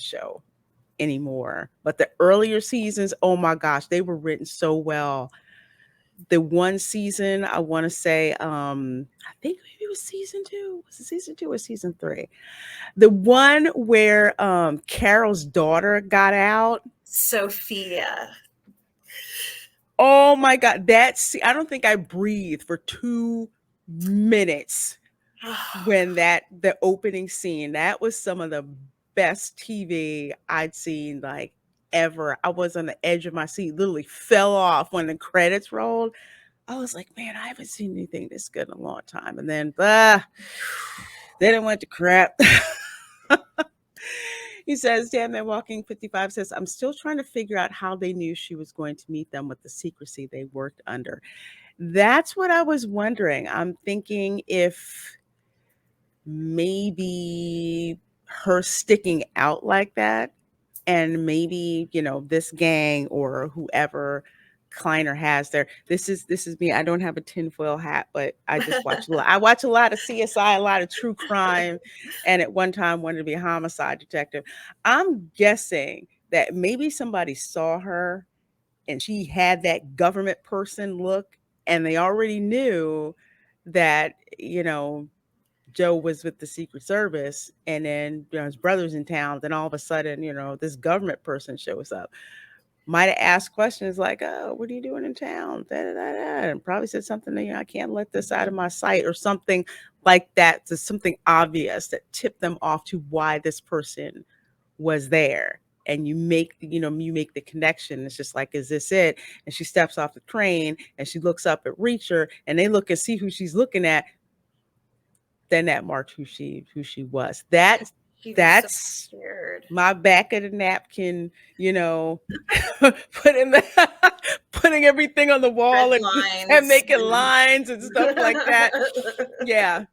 show anymore. But the earlier seasons, oh my gosh, they were written so well. The one season I want to say, I think maybe it was season two. Was it season two or season three? The one where Carol's daughter got out. Sophia. Oh my god, I don't think I breathed for 2 minutes when the opening scene, that was some of the best TV I'd seen like ever. I was on the edge of my seat, literally fell off when the credits rolled. I was like, man, I haven't seen anything this good in a long time. And then it went to crap. He says, Damn Man Walking 55 says, I'm still trying to figure out how they knew she was going to meet them with the secrecy they worked under. That's what I was wondering. I'm thinking if maybe her sticking out like that, and maybe this gang or whoever Kleiner has there. This is me. I don't have a tinfoil hat, but I just watch a lot. I watch a lot of CSI, a lot of true crime, and at one time wanted to be a homicide detective. I'm guessing that maybe somebody saw her and she had that government person look, and they already knew that Joe was with the Secret Service, and then his brother's in town. Then all of a sudden, this government person shows up. Might have asked questions like, "Oh, what are you doing in town?" Da, da, da, da, and probably said something, "I can't let this out of my sight," or something like that. Just something obvious that tipped them off to why this person was there. And you make the connection. It's just like, is this it? And she steps off the train and she looks up at Reacher, and they look and see who she's looking at. Then that marked who she was. She was so That's scared. my back of the napkin, putting the putting everything on the Red wall and lines making lines and stuff like that. Yeah,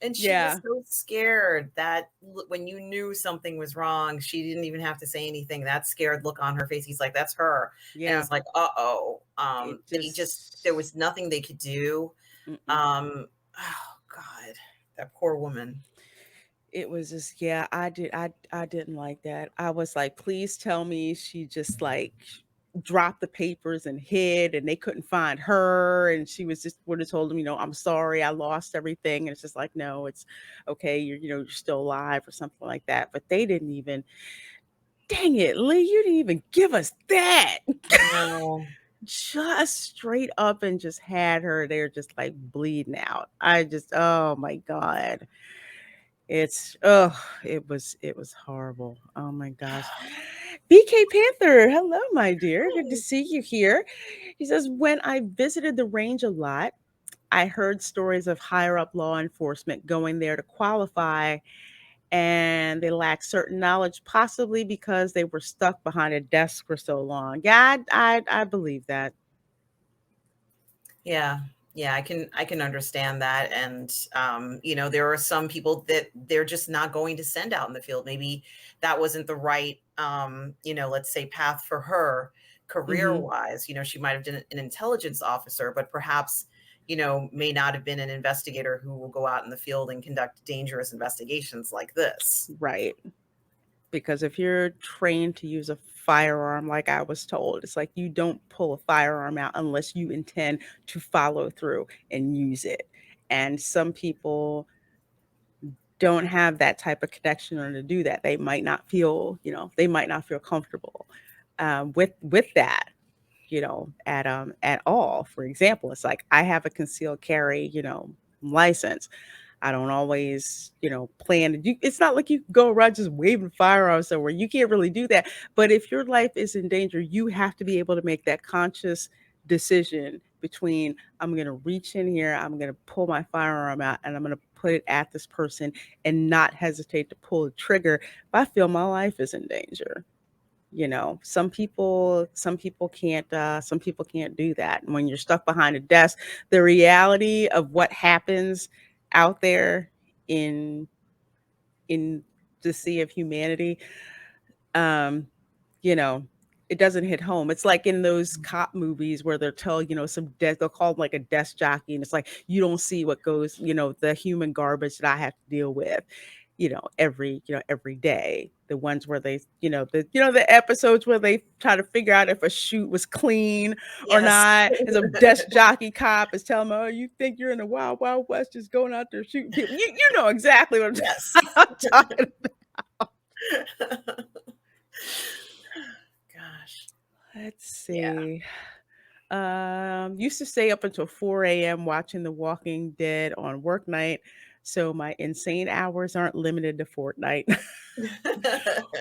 and she was yeah, so scared that when you knew something was wrong, she didn't even have to say anything. That scared look on her face. He's like, "That's her," and yeah. it's like, "Uh-oh." It There just was nothing they could do. mm-mm. Oh God, that poor woman. It was just, yeah, I didn't like that. I was like, please tell me she just like dropped the papers and hid and they couldn't find her, and she was just would have told them, I'm sorry, I lost everything. And it's just like, no, it's okay, you're still alive or something like that. But they didn't even, dang it, Lee, you didn't even give us that. No. Just straight up and just had her there just like bleeding out. I just, oh my God. It was horrible. Oh my gosh. BK Panther, hello, my dear. Good to Hey. see you here. He says, when I visited the range a lot, I heard stories of higher up law enforcement going there to qualify, and they lacked certain knowledge, possibly because they were stuck behind a desk for so long. Yeah, I believe that. Yeah. Yeah, I can understand that. And there are some people that they're just not going to send out in the field. Maybe that wasn't the right let's say path for her career Mhm. wise. You know, she might have been an intelligence officer, but perhaps, you know, may not have been an investigator who will go out in the field and conduct dangerous investigations like this. Right. Because if you're trained to use a firearm, like I was told, it's like you don't pull a firearm out unless you intend to follow through and use it. And some people don't have that type of connection or to do that. They might not feel, they might not feel comfortable with that, at all. For example, it's like I have a concealed carry, license. I don't always, plan to do. It's not like you can go around just waving firearms somewhere. You can't really do that. But if your life is in danger, you have to be able to make that conscious decision between I'm going to reach in here, I'm going to pull my firearm out, and I'm going to put it at this person and not hesitate to pull the trigger if I feel my life is in danger. Some people can't do that. And when you're stuck behind a desk, the reality of what happens out there in in the sea of humanity, um, you know, it doesn't hit home. It's like in those cop movies where they're told, they'll call them like a desk jockey, and it's like you don't see what goes, the human garbage that I have to deal with, every day. The ones where they, the episodes where they try to figure out if a shoot was clean or Yes. not. And some desk jockey cop is telling them, "Oh, you think you're in the wild, wild west, just going out there shooting people." You know exactly what Yes. I'm talking. Gosh. Let's Yeah. see. Used to stay up until 4 a.m. watching The Walking Dead on work night, so my insane hours aren't limited to Fortnite.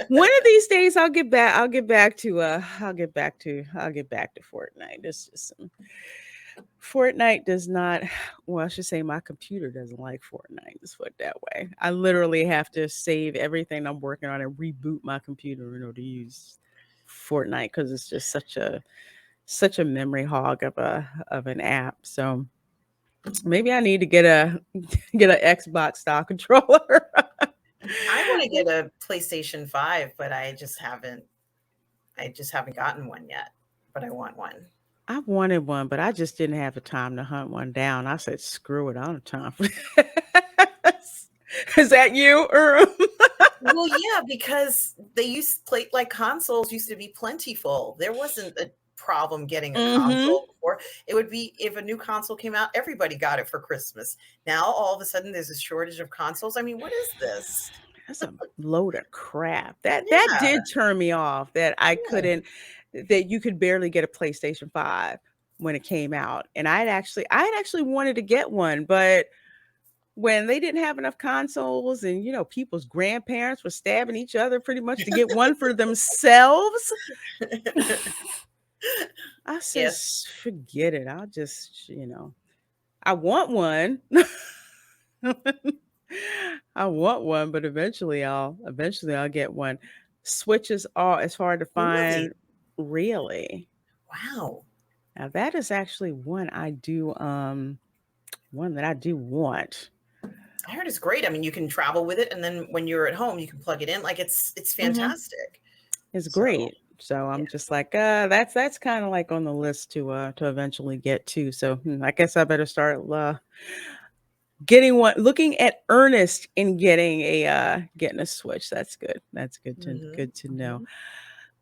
One of these days I'll get back. I'll get back to Fortnite. It's just Fortnite does not. Well, I should say my computer doesn't like Fortnite. Let's put it that way. I literally have to save everything I'm working on and reboot my computer in order to use Fortnite because it's just such a memory hog of an app. So maybe I need to get a get an Xbox style controller. I want to get a PlayStation 5, but I just haven't gotten one yet, but I want one. I wanted one, but I just didn't have the time to hunt one down. I said, "Screw it, I don't have time for this." Is that you? Well, yeah, because they used play like consoles used to be plentiful. There wasn't a problem getting a Mm-hmm. console before. It would be if a new console came out, everybody got it for Christmas. Now all of a sudden there's a shortage of consoles. I mean, what is this? That's a load of crap. That Yeah, did turn me off. That I yeah. couldn't. That you could barely get a PlayStation 5 when it came out, and I had actually wanted to get one, but when they didn't have enough consoles and people's grandparents were stabbing each other pretty much to get one for themselves, I Yes. says forget it. I'll just, I want one. I want one, but eventually I'll get one. Switches are it's hard to Really? find, really. Wow. Now that is actually one that I do want. I heard it's great. I mean, you can travel with it, and then when you're at home, you can plug it in. Like it's Mhm. fantastic. It's So great. So yeah. I'm just like, that's kind of like on the list to eventually get to. So I guess I better start getting one, looking at Ernest in getting a Switch. That's good. That's Hmm. good to know.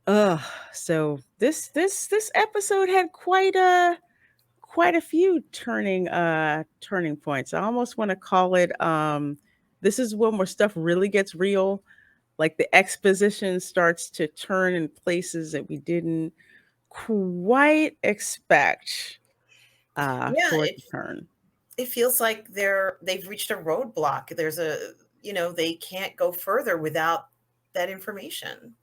Hmm. So this episode had quite a few turning points. I almost want to call it this is when where stuff really gets real, like the exposition starts to turn in places that we didn't quite expect Yeah, for it to turn. it feels like they've reached a roadblock. There's a they can't go further without that information.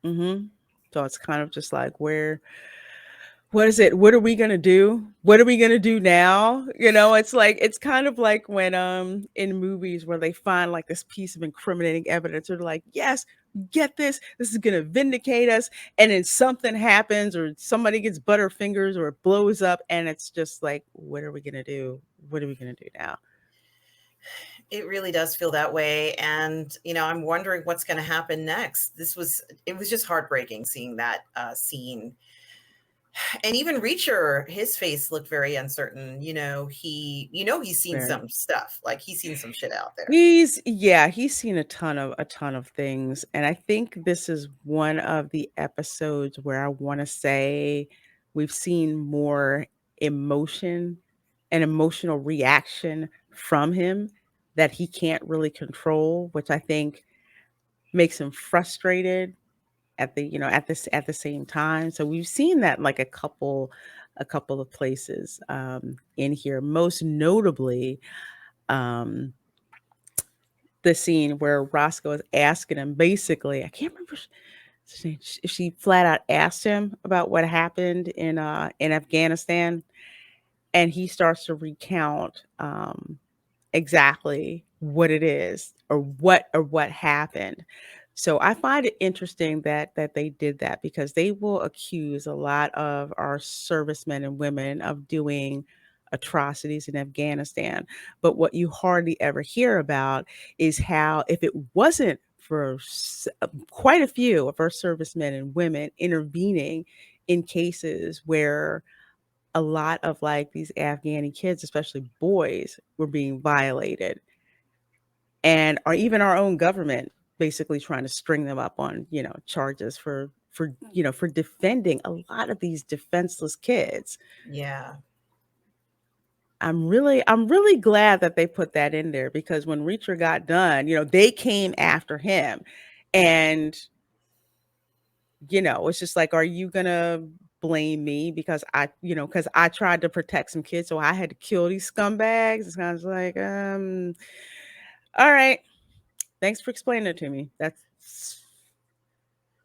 Mhm. So it's kind of just like what is it? What are we gonna do? What are we gonna do now? It's kind of like when in movies where they find like this piece of incriminating evidence, or they're like, yes, get this, this is gonna vindicate us, and then something happens or somebody gets butterfingers or it blows up, and it's just like, what are we gonna do? What are we gonna do now? It really does feel that way, and, I'm wondering what's gonna happen next. It was just heartbreaking seeing that, scene. And even Reacher, his face looked very uncertain, he's seen Very. some stuff, like, he's seen some shit out there. He's seen a ton of things, and I think this is one of the episodes where I wanna say we've seen more emotion and emotional reaction from him that he can't really control, which I think makes him frustrated at the same time. So we've seen that like a couple of places in here, most notably um the scene where Roscoe is asking him basically, I can't remember if she flat out asked him about what happened in Afghanistan, and he starts to recount exactly what it is or what happened. So I find it interesting that they did that because they will accuse a lot of our servicemen and women of doing atrocities in Afghanistan. But what you hardly ever hear about is how if it wasn't for quite a few of our servicemen and women intervening in cases where a lot of like these Afghani kids, especially boys, were being violated, and or even our own government basically trying to string them up on charges for defending a lot of these defenseless kids. Yeah. I'm really glad that they put that in there because when Reacher got done, they came after him, and it's just like, are you gonna blame me because I tried to protect some kids, so I had to kill these scumbags? It's kind of like, all right, thanks for explaining it to me. That's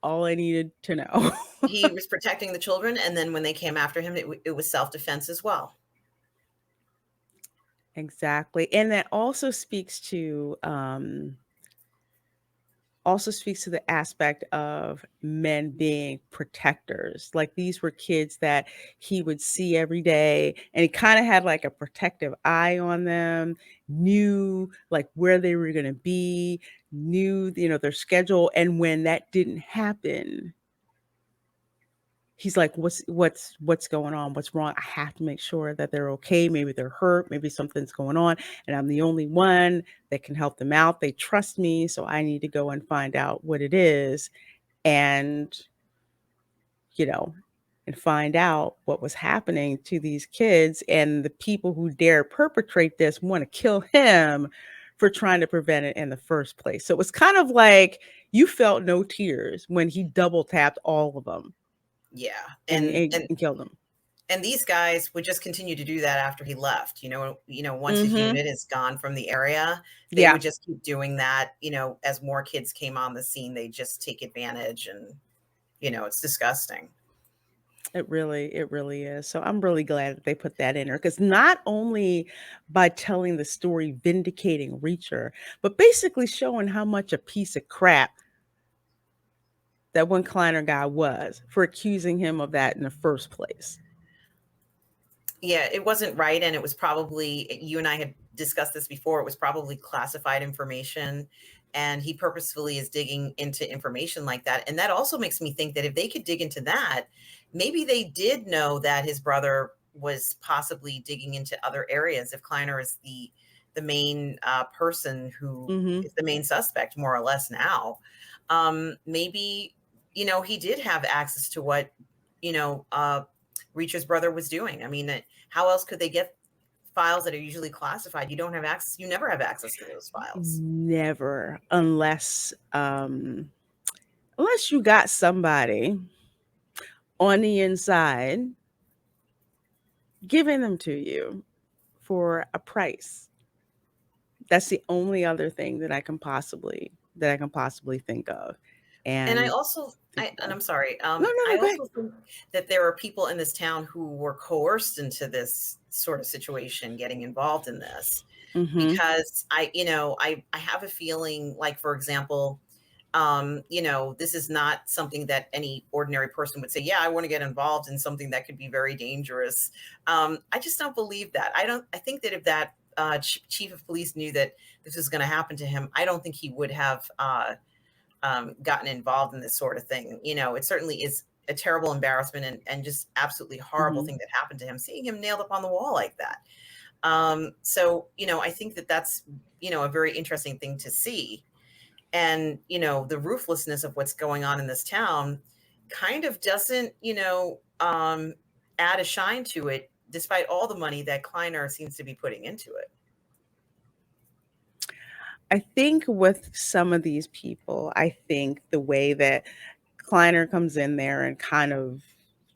all I needed to know. He was protecting the children, and then when they came after him, it was self-defense as well. Exactly, and that also speaks to the aspect of men being protectors. Like these were kids that he would see every day, and he kind of had like a protective eye on them, knew like where they were going to be, knew their schedule, and when that didn't happen, he's like, what's going on? What's wrong? I have to make sure that they're okay. Maybe they're hurt. Maybe something's going on. And I'm the only one that can help them out. They trust me. So I need to go and find out what it is. And, you know, and find out what was happening to these kids. And the people who dare perpetrate this want to kill him for trying to prevent it in the first place. So it was kind of like you felt no tears when he double tapped all of them Yeah, and, and and, and and killed them. and these guys would just continue to do that after he left. Once his Mhm. unit is gone from the area, they Yeah, would just keep doing that. As more kids came on the scene, they just take advantage, and it's disgusting. it really is. So I'm really glad that they put that in there because not only by telling the story vindicating Reacher, but basically showing how much a piece of crap that one Kleiner guy was for accusing him of that in the first place. Yeah, it wasn't right, and it was probably, you and I had discussed this before, it was probably classified information, and he purposefully is digging into information like that, and that also makes me think that if they could dig into that, maybe they did know that his brother was possibly digging into other areas if Kleiner is the main, person who Mhm. is the main suspect more or less now. Maybe, he did have access to what, you know, uh, Reacher's brother was doing. I mean, how else could they get files that are usually classified? You never have access to those files. Never unless you got somebody on the inside giving them to you for a price. That's the only other thing that I can possibly think of. And I And also and I'm sorry, no, no, I no, go ahead. also think that there are people in this town who were coerced into this sort of situation, getting involved in this, Mhm. because I have a feeling, like, for example, this is not something that any ordinary person would say, yeah, I want to get involved in something that could be very dangerous. I just don't believe that. I think that if that chief of police knew that this was going to happen to him, I don't think he would have gotten involved in this sort of thing. It certainly is a terrible embarrassment and just absolutely horrible Mhm. thing that happened to him, seeing him nailed up on the wall like that. So, I think that that's, a very interesting thing to see. And, the ruthlessness of what's going on in this town kind of doesn't, add a shine to it, despite all the money that Kleiner seems to be putting into it. I think with some of these people, I think the way that Kleiner comes in there and kind of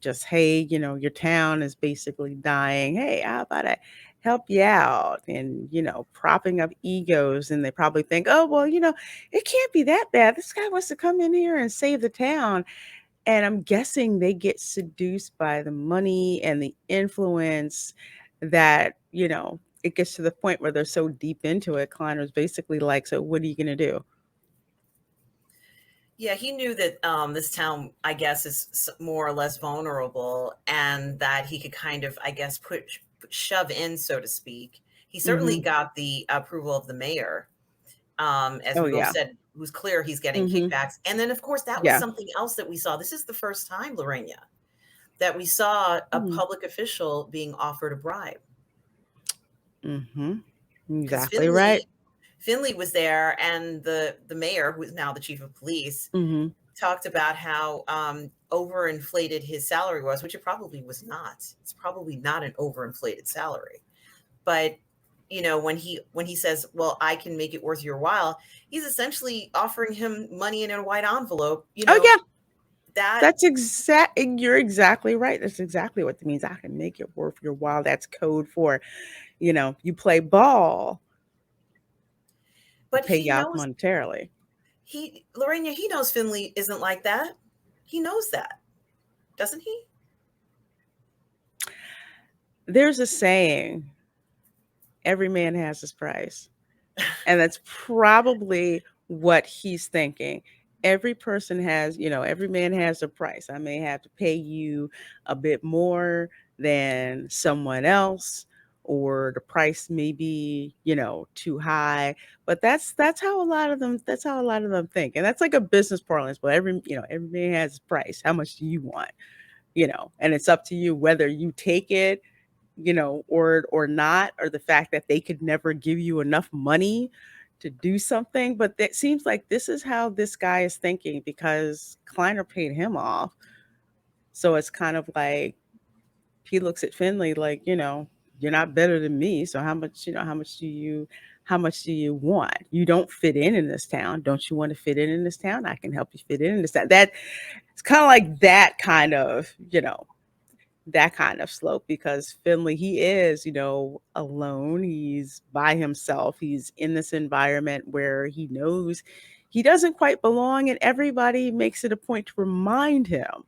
just, "Hey, your town is basically dying. Hey, how about I help you out?" And, propping up egos, and they probably think, "Oh, well, it can't be that bad. This guy wants to come in here and save the town." And I'm guessing they get seduced by the money and the influence that, it gets to the point where they're so deep into it. Kleiner's basically like, "So what are you gonna do?" Yeah, he knew that this town, I guess, is more or less vulnerable, and that he could kind of, I guess, shove in, so to speak. He certainly Mhm. got the approval of the mayor, as Oh, we both yeah. said. It was clear he's getting Mhm. kickbacks, and then, of course, that was Yeah. something else that we saw. This is the first time, Lorena, that we saw a Mhm. public official being offered a bribe, Mhm. because Exactly right. Finley was there, and the mayor, who is now the chief of police, Mhm. talked about how overinflated his salary was, which it probably was not. It's probably not an overinflated salary. But when he says, "Well, I can make it worth your while," he's essentially offering him money in a white envelope. Oh, yeah. That You're exactly right. That's exactly what it means. "I can make it worth your while." That's code for, you play ball, I'll but pay he you out knows monetarily. he Lorena, he knows Finley isn't like that. He knows that, doesn't he? There's a saying, "Every man has his price." And that's probably what he's thinking. Every person has, every man has a price. I may have to pay you a bit more than someone else, or the price may be, too high. But that's how a lot of them think. And that's like a business parlance. But every man has his price. How much do you want? And it's up to you whether you take it, or not, or the fact that they could never give you enough money to do something. But it seems like this is how this guy is thinking because Kleiner paid him off. So it's kind of like he looks at Finley like, you're not better than me. So how much do you want? You don't fit in this town. Don't you want to fit in this town? I can help you fit in this town. That it's kind of like that kind of slope because Finley, he is, alone. He's by himself. He's in this environment where he knows he doesn't quite belong, and everybody makes it a point to remind him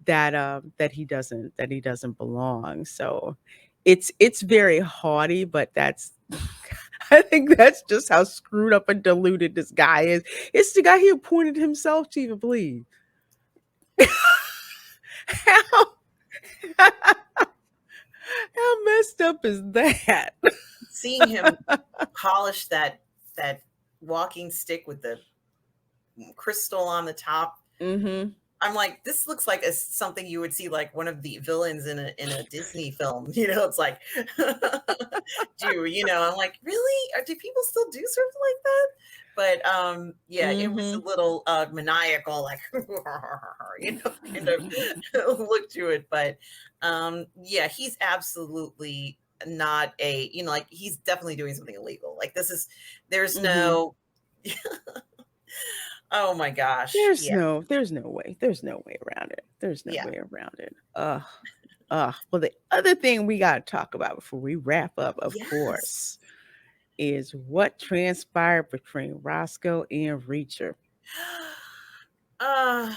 that he doesn't belong. So it's very haughty, but that's I think that's just how screwed up and diluted this guy is. It's the guy who appointed himself chief of police. How how messed up is that? Seeing him polish that walking stick with the crystal on the top, Mhm. I'm like, this looks like something you would see like one of the villains in a Disney film. It's like I'm like, really? Do people still do something like that? But yeah, it was a Mhm. little maniacal, like kind of look to it. But yeah, he's absolutely not like he's definitely doing something illegal. Like there's Mhm. no, oh my gosh, yeah, There's no way. There's no way around it. There's no yeah. way around it. Ugh. Ugh. Well, the other thing we gotta talk about before we wrap up, of Yes. course, is what transpired between Roscoe and Reacher. Uh,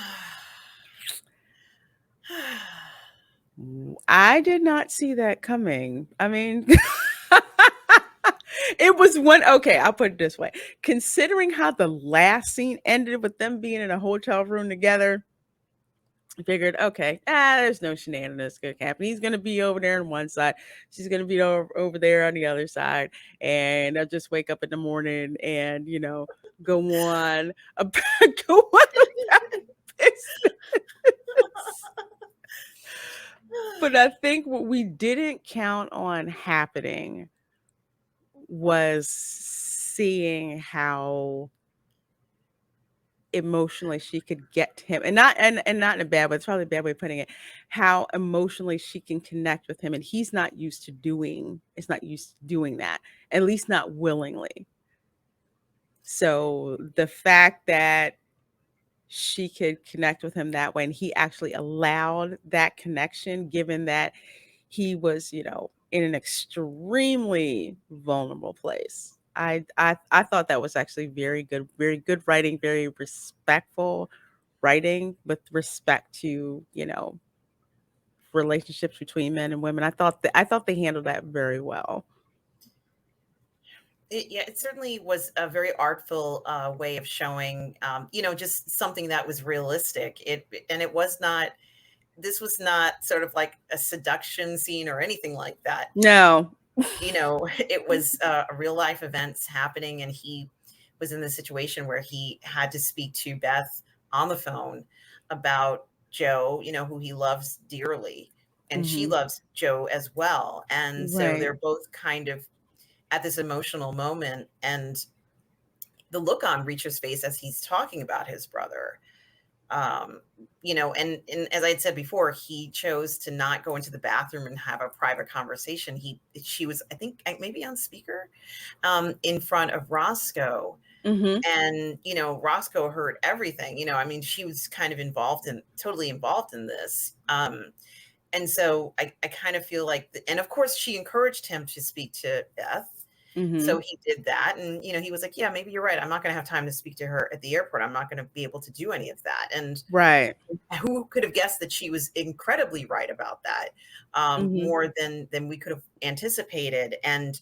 I did not see that coming. I mean, it was one okay, I'll put it this way. Considering how the last scene ended with them being in a hotel room together, I figured, okay, there's no shenanigans gonna happen. He's gonna be over there on one side, she's gonna be over there on the other side, and I'll just wake up in the morning and go on about, go on about business. But I think what we didn't count on happening was seeing how emotionally she could get to him, and not in a bad way, it's probably a bad way of putting it, how emotionally she can connect with him, and he's not used to doing that, at least not willingly. So the fact that she could connect with him that way, and he actually allowed that connection, given that he was, in an extremely vulnerable place. I thought that was actually very good writing, very respectful writing with respect to, relationships between men and women. I thought they handled that very well. Yeah, it certainly was a very artful way of showing, just something that was realistic. And it was not. This was not sort of like a seduction scene or anything like that. No. It was a real life events happening, and he was in the situation where he had to speak to Beth on the phone about Joe, who he loves dearly, and she Mhm. loves Joe as well. And so Right. they're both kind of at this emotional moment, and the look on Reacher's face as he's talking about his brother, um, and as I had said before, he chose to not go into the bathroom and have a private conversation. She was, I think, maybe on speaker, in front of Roscoe, Mhm. and Roscoe heard everything. I mean, she was kind of totally involved in this, and so I kind of feel like, and of course, she encouraged him to speak to Beth. So Mhm. he did that, and he was like, "Yeah, maybe you're right. I'm not going to have time to speak to her at the airport. I'm not going to be able to do any of that." And Right. who could have guessed that she was incredibly right about that, Mhm. more than we could have anticipated. And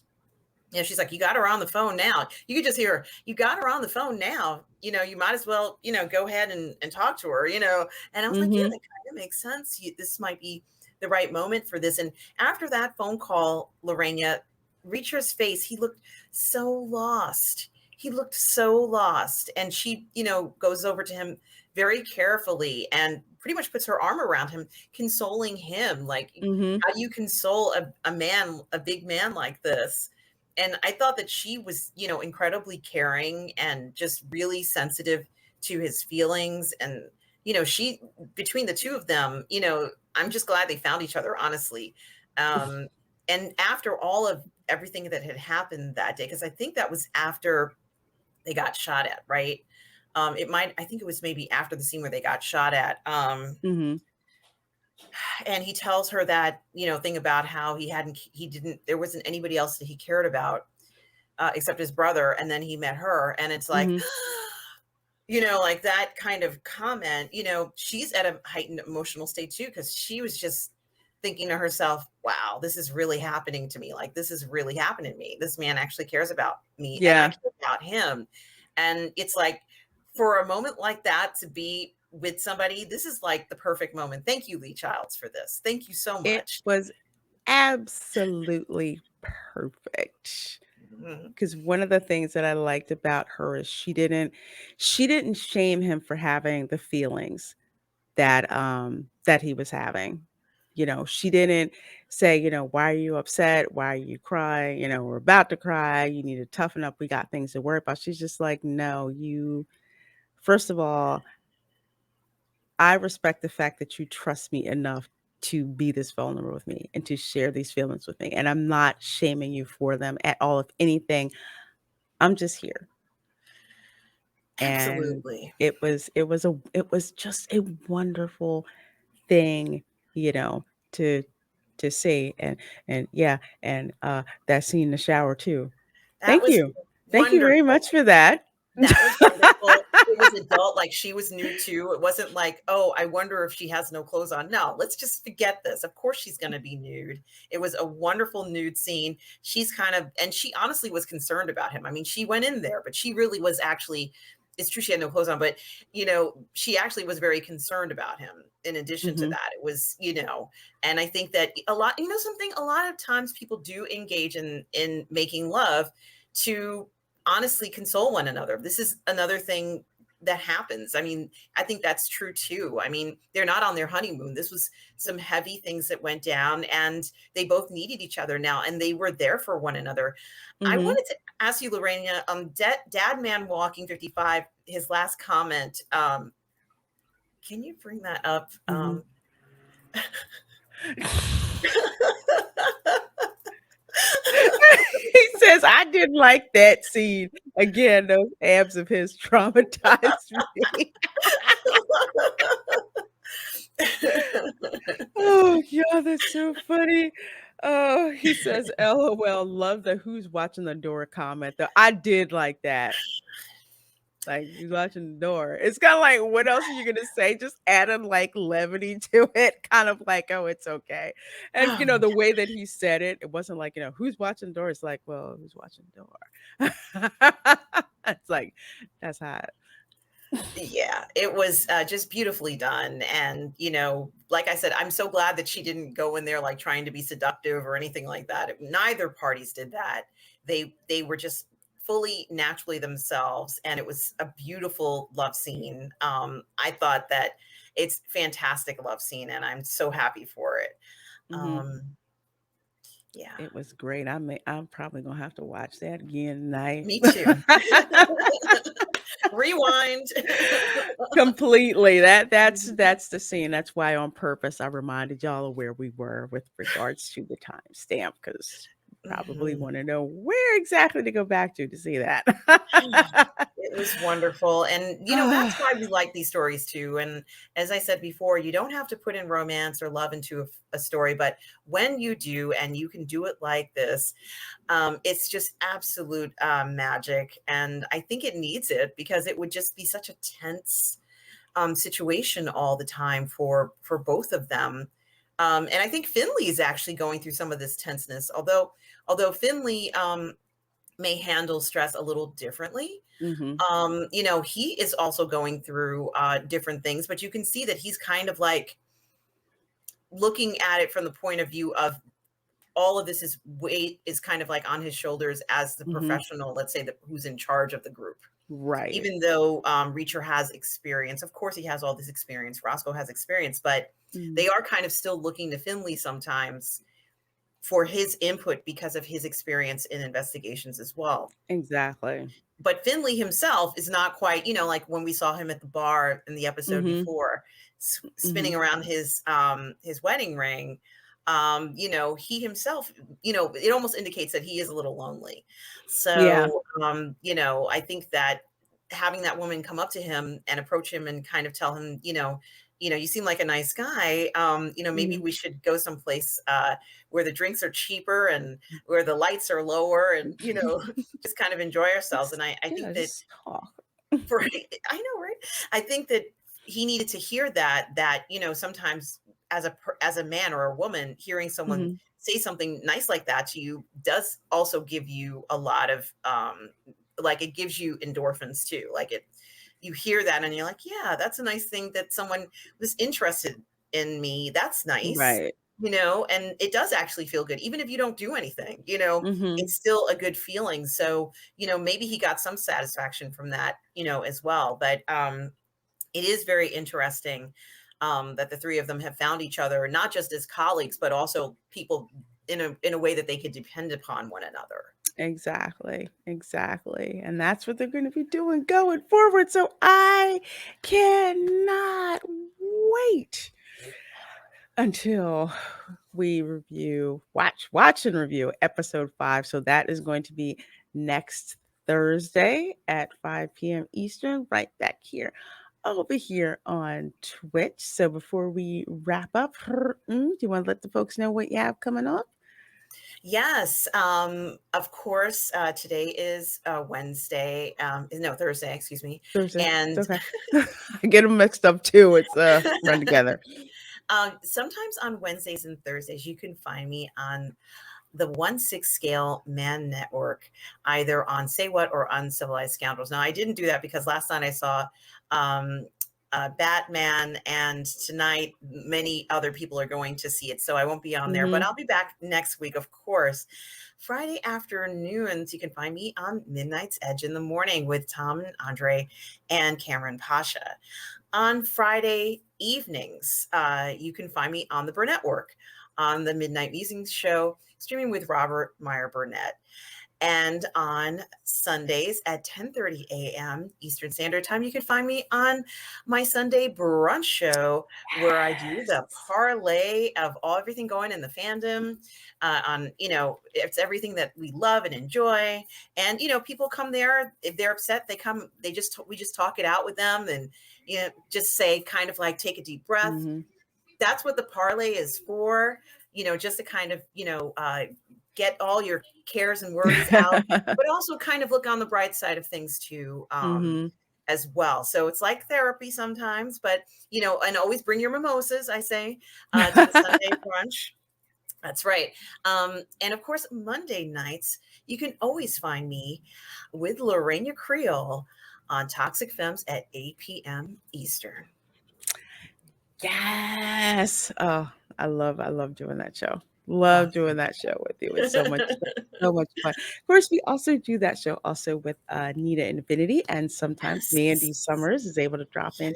she's like, "You got her on the phone now." You could just hear her, "You got her on the phone now. You might as well, go ahead and talk to her." And I was like, "Yeah, Mhm. that kind of makes sense. This might be the right moment for this." And after that phone call, Lorena, Reacher's face, he looked so lost. He looked so lost. And she, goes over to him very carefully and pretty much puts her arm around him, consoling him. Like, Mhm. how do you console a man, a big man like this? And I thought that she was, incredibly caring and just really sensitive to his feelings. And, she, between the two of them, I'm just glad they found each other, honestly. Um, and after all of everything that had happened that day, because I think that was after they got shot at, right? I think it was maybe after the scene where they got shot at. Mhm. And he tells her that, thing about how there wasn't anybody else that he cared about, except his brother. And then he met her, and it's like, Mhm. like that kind of comment, she's at a heightened emotional state too, because she was just thinking to herself, wow, this is really happening to me. Like, this is really happening to me. This man actually cares about me, and I Yeah. care about him. And it's like, for a moment like that to be with somebody, this is like the perfect moment. Thank you, Lee Childs, for this. Thank you so It much. was absolutely perfect. Mhm. Because one of the things that I liked about her is she didn't shame him for having the feelings that he was having. She didn't say, "Why are you upset? Why are you crying? We're about to cry. You need to toughen up. We got things to worry about." She's just like, "No, you first of all, I respect the fact that you trust me enough to be this vulnerable with me and to share these feelings with me, and I'm not shaming you for them at all. If anything, I'm just here." And Absolutely. it was just a wonderful thing, you know, to see, and yeah, and, that scene in the shower too. That Thank was you. Thank you very much wonderful. for that. That was wonderful. It was adult, like, she was nude too. It wasn't like, "Oh, I wonder if she has no clothes on." No, let's just forget this. Of course she's gonna be nude. It was a wonderful nude scene. She's kind of, and she honestly was concerned about him. I mean, she went in there, but she really was actually it's true she had no clothes on, but she actually was very concerned about him. In addition to Mhm. that, it was, and I think that a lot, something, a lot of times people do engage in making love to honestly console one another. This is another thing that happens. I mean, I think that's true too. I mean, they're not on their honeymoon. This was some heavy things that went down, and they both needed each other now, and they were there for one another. I Mhm. wanted to ask you, Lorena, Dad Man Walking 55, his last comment. Can you bring that up? Mhm. He says, "I didn't like that scene." Again, those abs of his traumatized me. Oh, yeah, that's so funny. Oh, he says, "LOL, love the who's watching the door" comment, though. I did like that. Like, "Who's watching the door?" It's kinda like, what else are you gonna say? Just adding, like, levity to it, kind of like, "Oh, it's okay." And, Oh, the way that he said it, it wasn't like, "Who's watching the door?" It's like, "Well, who's watching the door?" It's like, that's hot. yeah, it was just beautifully done. And, like I said, I'm so glad that she didn't go in there like trying to be seductive or anything like that. Neither parties did that. They were just fully naturally themselves, and it was a beautiful love scene. I thought that it's fantastic love scene, and I'm so happy for it. Mhm. Um, yeah, It was great. I'm probably gonna have to watch that again tonight. me too. Rewind. Completely. That's the scene. That's why on purpose I reminded y'all of where we were with regards to the timestamp, because probably Mhm. want to know where exactly to go back to see that. It was wonderful, and, that's why we like these stories too, and as I said before, you don't have to put in romance or love into a story, but when you do, and you can do it like this, it's just absolute, magic, and I think it needs it because it would just be such a tense, situation all the time for both of them, and I think Finley is actually going through some of this tenseness, although Finley, may handle stress a little differently. Mhm. He is also going through different things, but you can see that he's kind of like looking at it from the point of view of all of this is weight is kind of like on his shoulders as the Mhm. professional, let's say, who's in charge of the group. Right. Even though Reacher has experience, of course he has all this experience. Roscoe has experience, but Mhm. they are kind of still looking to Finley sometimes for his input because of his experience in investigations as well. Exactly. But Finley himself is not quite, like when we saw him at the bar in the episode Mhm. before, spinning Mhm. around his wedding ring. He himself, it almost indicates that he is a little lonely. Yeah. So, I think that having that woman come up to him and approach him and kind of tell him, you seem like a nice guy. Maybe Mhm. we should go someplace where the drinks are cheaper and where the lights are lower, and just kind of enjoy ourselves. And I Yeah, think that just talk. for I know, right? I think that he needed to hear that sometimes as a man or a woman, hearing someone Mhm. say something nice like that to you does also give you a lot of like it gives you endorphins too. Like it you hear that and you're like, yeah, that's a nice thing that someone was interested in me. That's nice. Right. And it does actually feel good, even if you don't do anything, Mhm. it's still a good feeling. So, maybe he got some satisfaction from that, as well. But it is very interesting that the three of them have found each other, not just as colleagues, but also people in a way that they could depend upon one another. Exactly, exactly, and that's what they're gonna be doing going forward, so I cannot wait until we watch and review episode 5, so that is going to be next Thursday at 5 p.m. Eastern, right back here over here on Twitch. So before we wrap up, do you wanna let the folks know what you have coming up? Yes, of course. Today is Wednesday. No, Thursday. Excuse me. Thursday. It's And okay. I get them mixed up too. It's, run together. sometimes on Wednesdays and Thursdays, you can find me on the 1/6 scale man network, either on Say What or Uncivilized Scoundrels. Now, I didn't do that because last night I saw um, Batman, and tonight many other people are going to see it, so I won't be on there. But Mhm. I'll be back next week, of course. Friday afternoons, you can find me on Midnight's Edge in the morning with Tom and Andre and Cameron Pasha. On Friday evenings, you can find me on the Burnett Work on the Midnight Musings Show, streaming with Robert Meyer Burnett. And on Sundays at 10:30 a.m. Eastern Standard Time, you can find me on my Sunday brunch show where I do the Yes. parlay of all everything going in the fandom. On it's everything that we love and enjoy. And people come there if they're upset. They come. We just talk it out with them, and just say kind of like take a deep breath. Mhm. That's what the parlay is for, just to kind of, get all your cares and worries out, but also kind of look on the bright side of things too, Mhm. as well. So it's like therapy sometimes, but, and always bring your mimosas, I say, to the Sunday brunch. That's right. And of course, Monday nights, you can always find me with Lorena Creole on Toxic Femmes at 8 p.m. Eastern. Yes. Oh, I love doing that show. Oh, Love doing thank that show with you. It's you. so much fun. Of course, we also do that show also with Nita Infinity, and sometimes Mandy Yes. Summers is able to drop in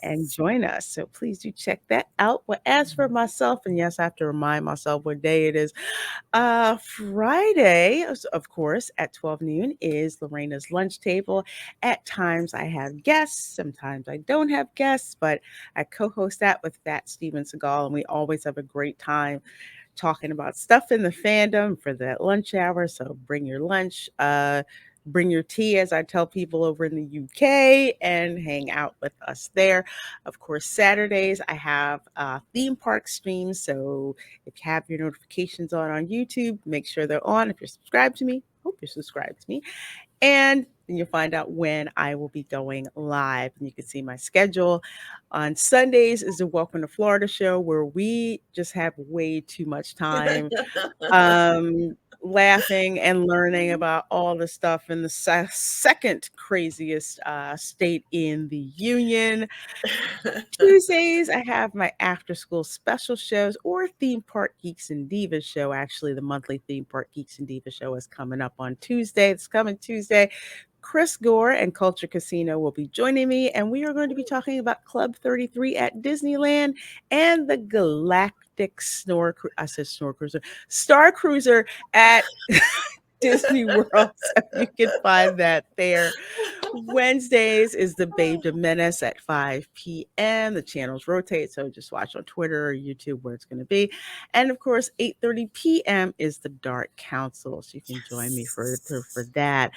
and Yes. join us. So please do check that out. But as for myself, and yes, I have to remind myself what day it is. Friday, of course, at 12 noon is Lorena's lunch table. At times I have guests, sometimes I don't have guests, but I co-host that with Fat Steven Seagal, and we always have a great time talking about stuff in the fandom for that lunch hour. So bring your lunch, bring your tea, as I tell people over in the UK, and hang out with us there. Of course, Saturdays I have theme park streams. So if you have your notifications on YouTube, make sure they're on. If you're subscribed to me, hope you're subscribed to me. And then you'll find out when I will be going live. And you can see my schedule. On Sundays is the Welcome to Florida show where we just have way too much time laughing and learning about all the stuff in the second craziest state in the union. Tuesdays, I have my after school special shows or Theme Park Geeks and Divas show. Actually, the monthly Theme Park Geeks and Divas show is coming up on Tuesday. It's coming Tuesday. Chris Gore and Culture Casino will be joining me, and we are going to be talking about Club 33 at Disneyland and the Galactic I said Snore Cruiser, Star Cruiser at Disney World. So you can find that there. Wednesdays is the Babe to Menace at 5 p.m. The channels rotate, so just watch on Twitter or YouTube where it's going to be. And of course, 8:30 p.m. is the Dark Council, so you can join me for Yes. that.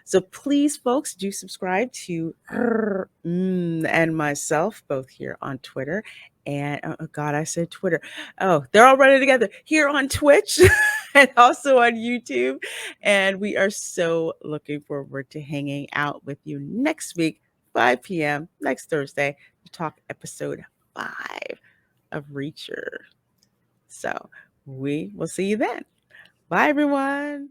So please, folks, do subscribe to her and myself, both here on Twitter. And oh God, I said Twitter. Oh, they're all running together here on Twitch and also on YouTube. And we are so looking forward to hanging out with you next week, 5 p.m., next Thursday, to talk episode 5 of Reacher. So we will see you then. Bye, everyone.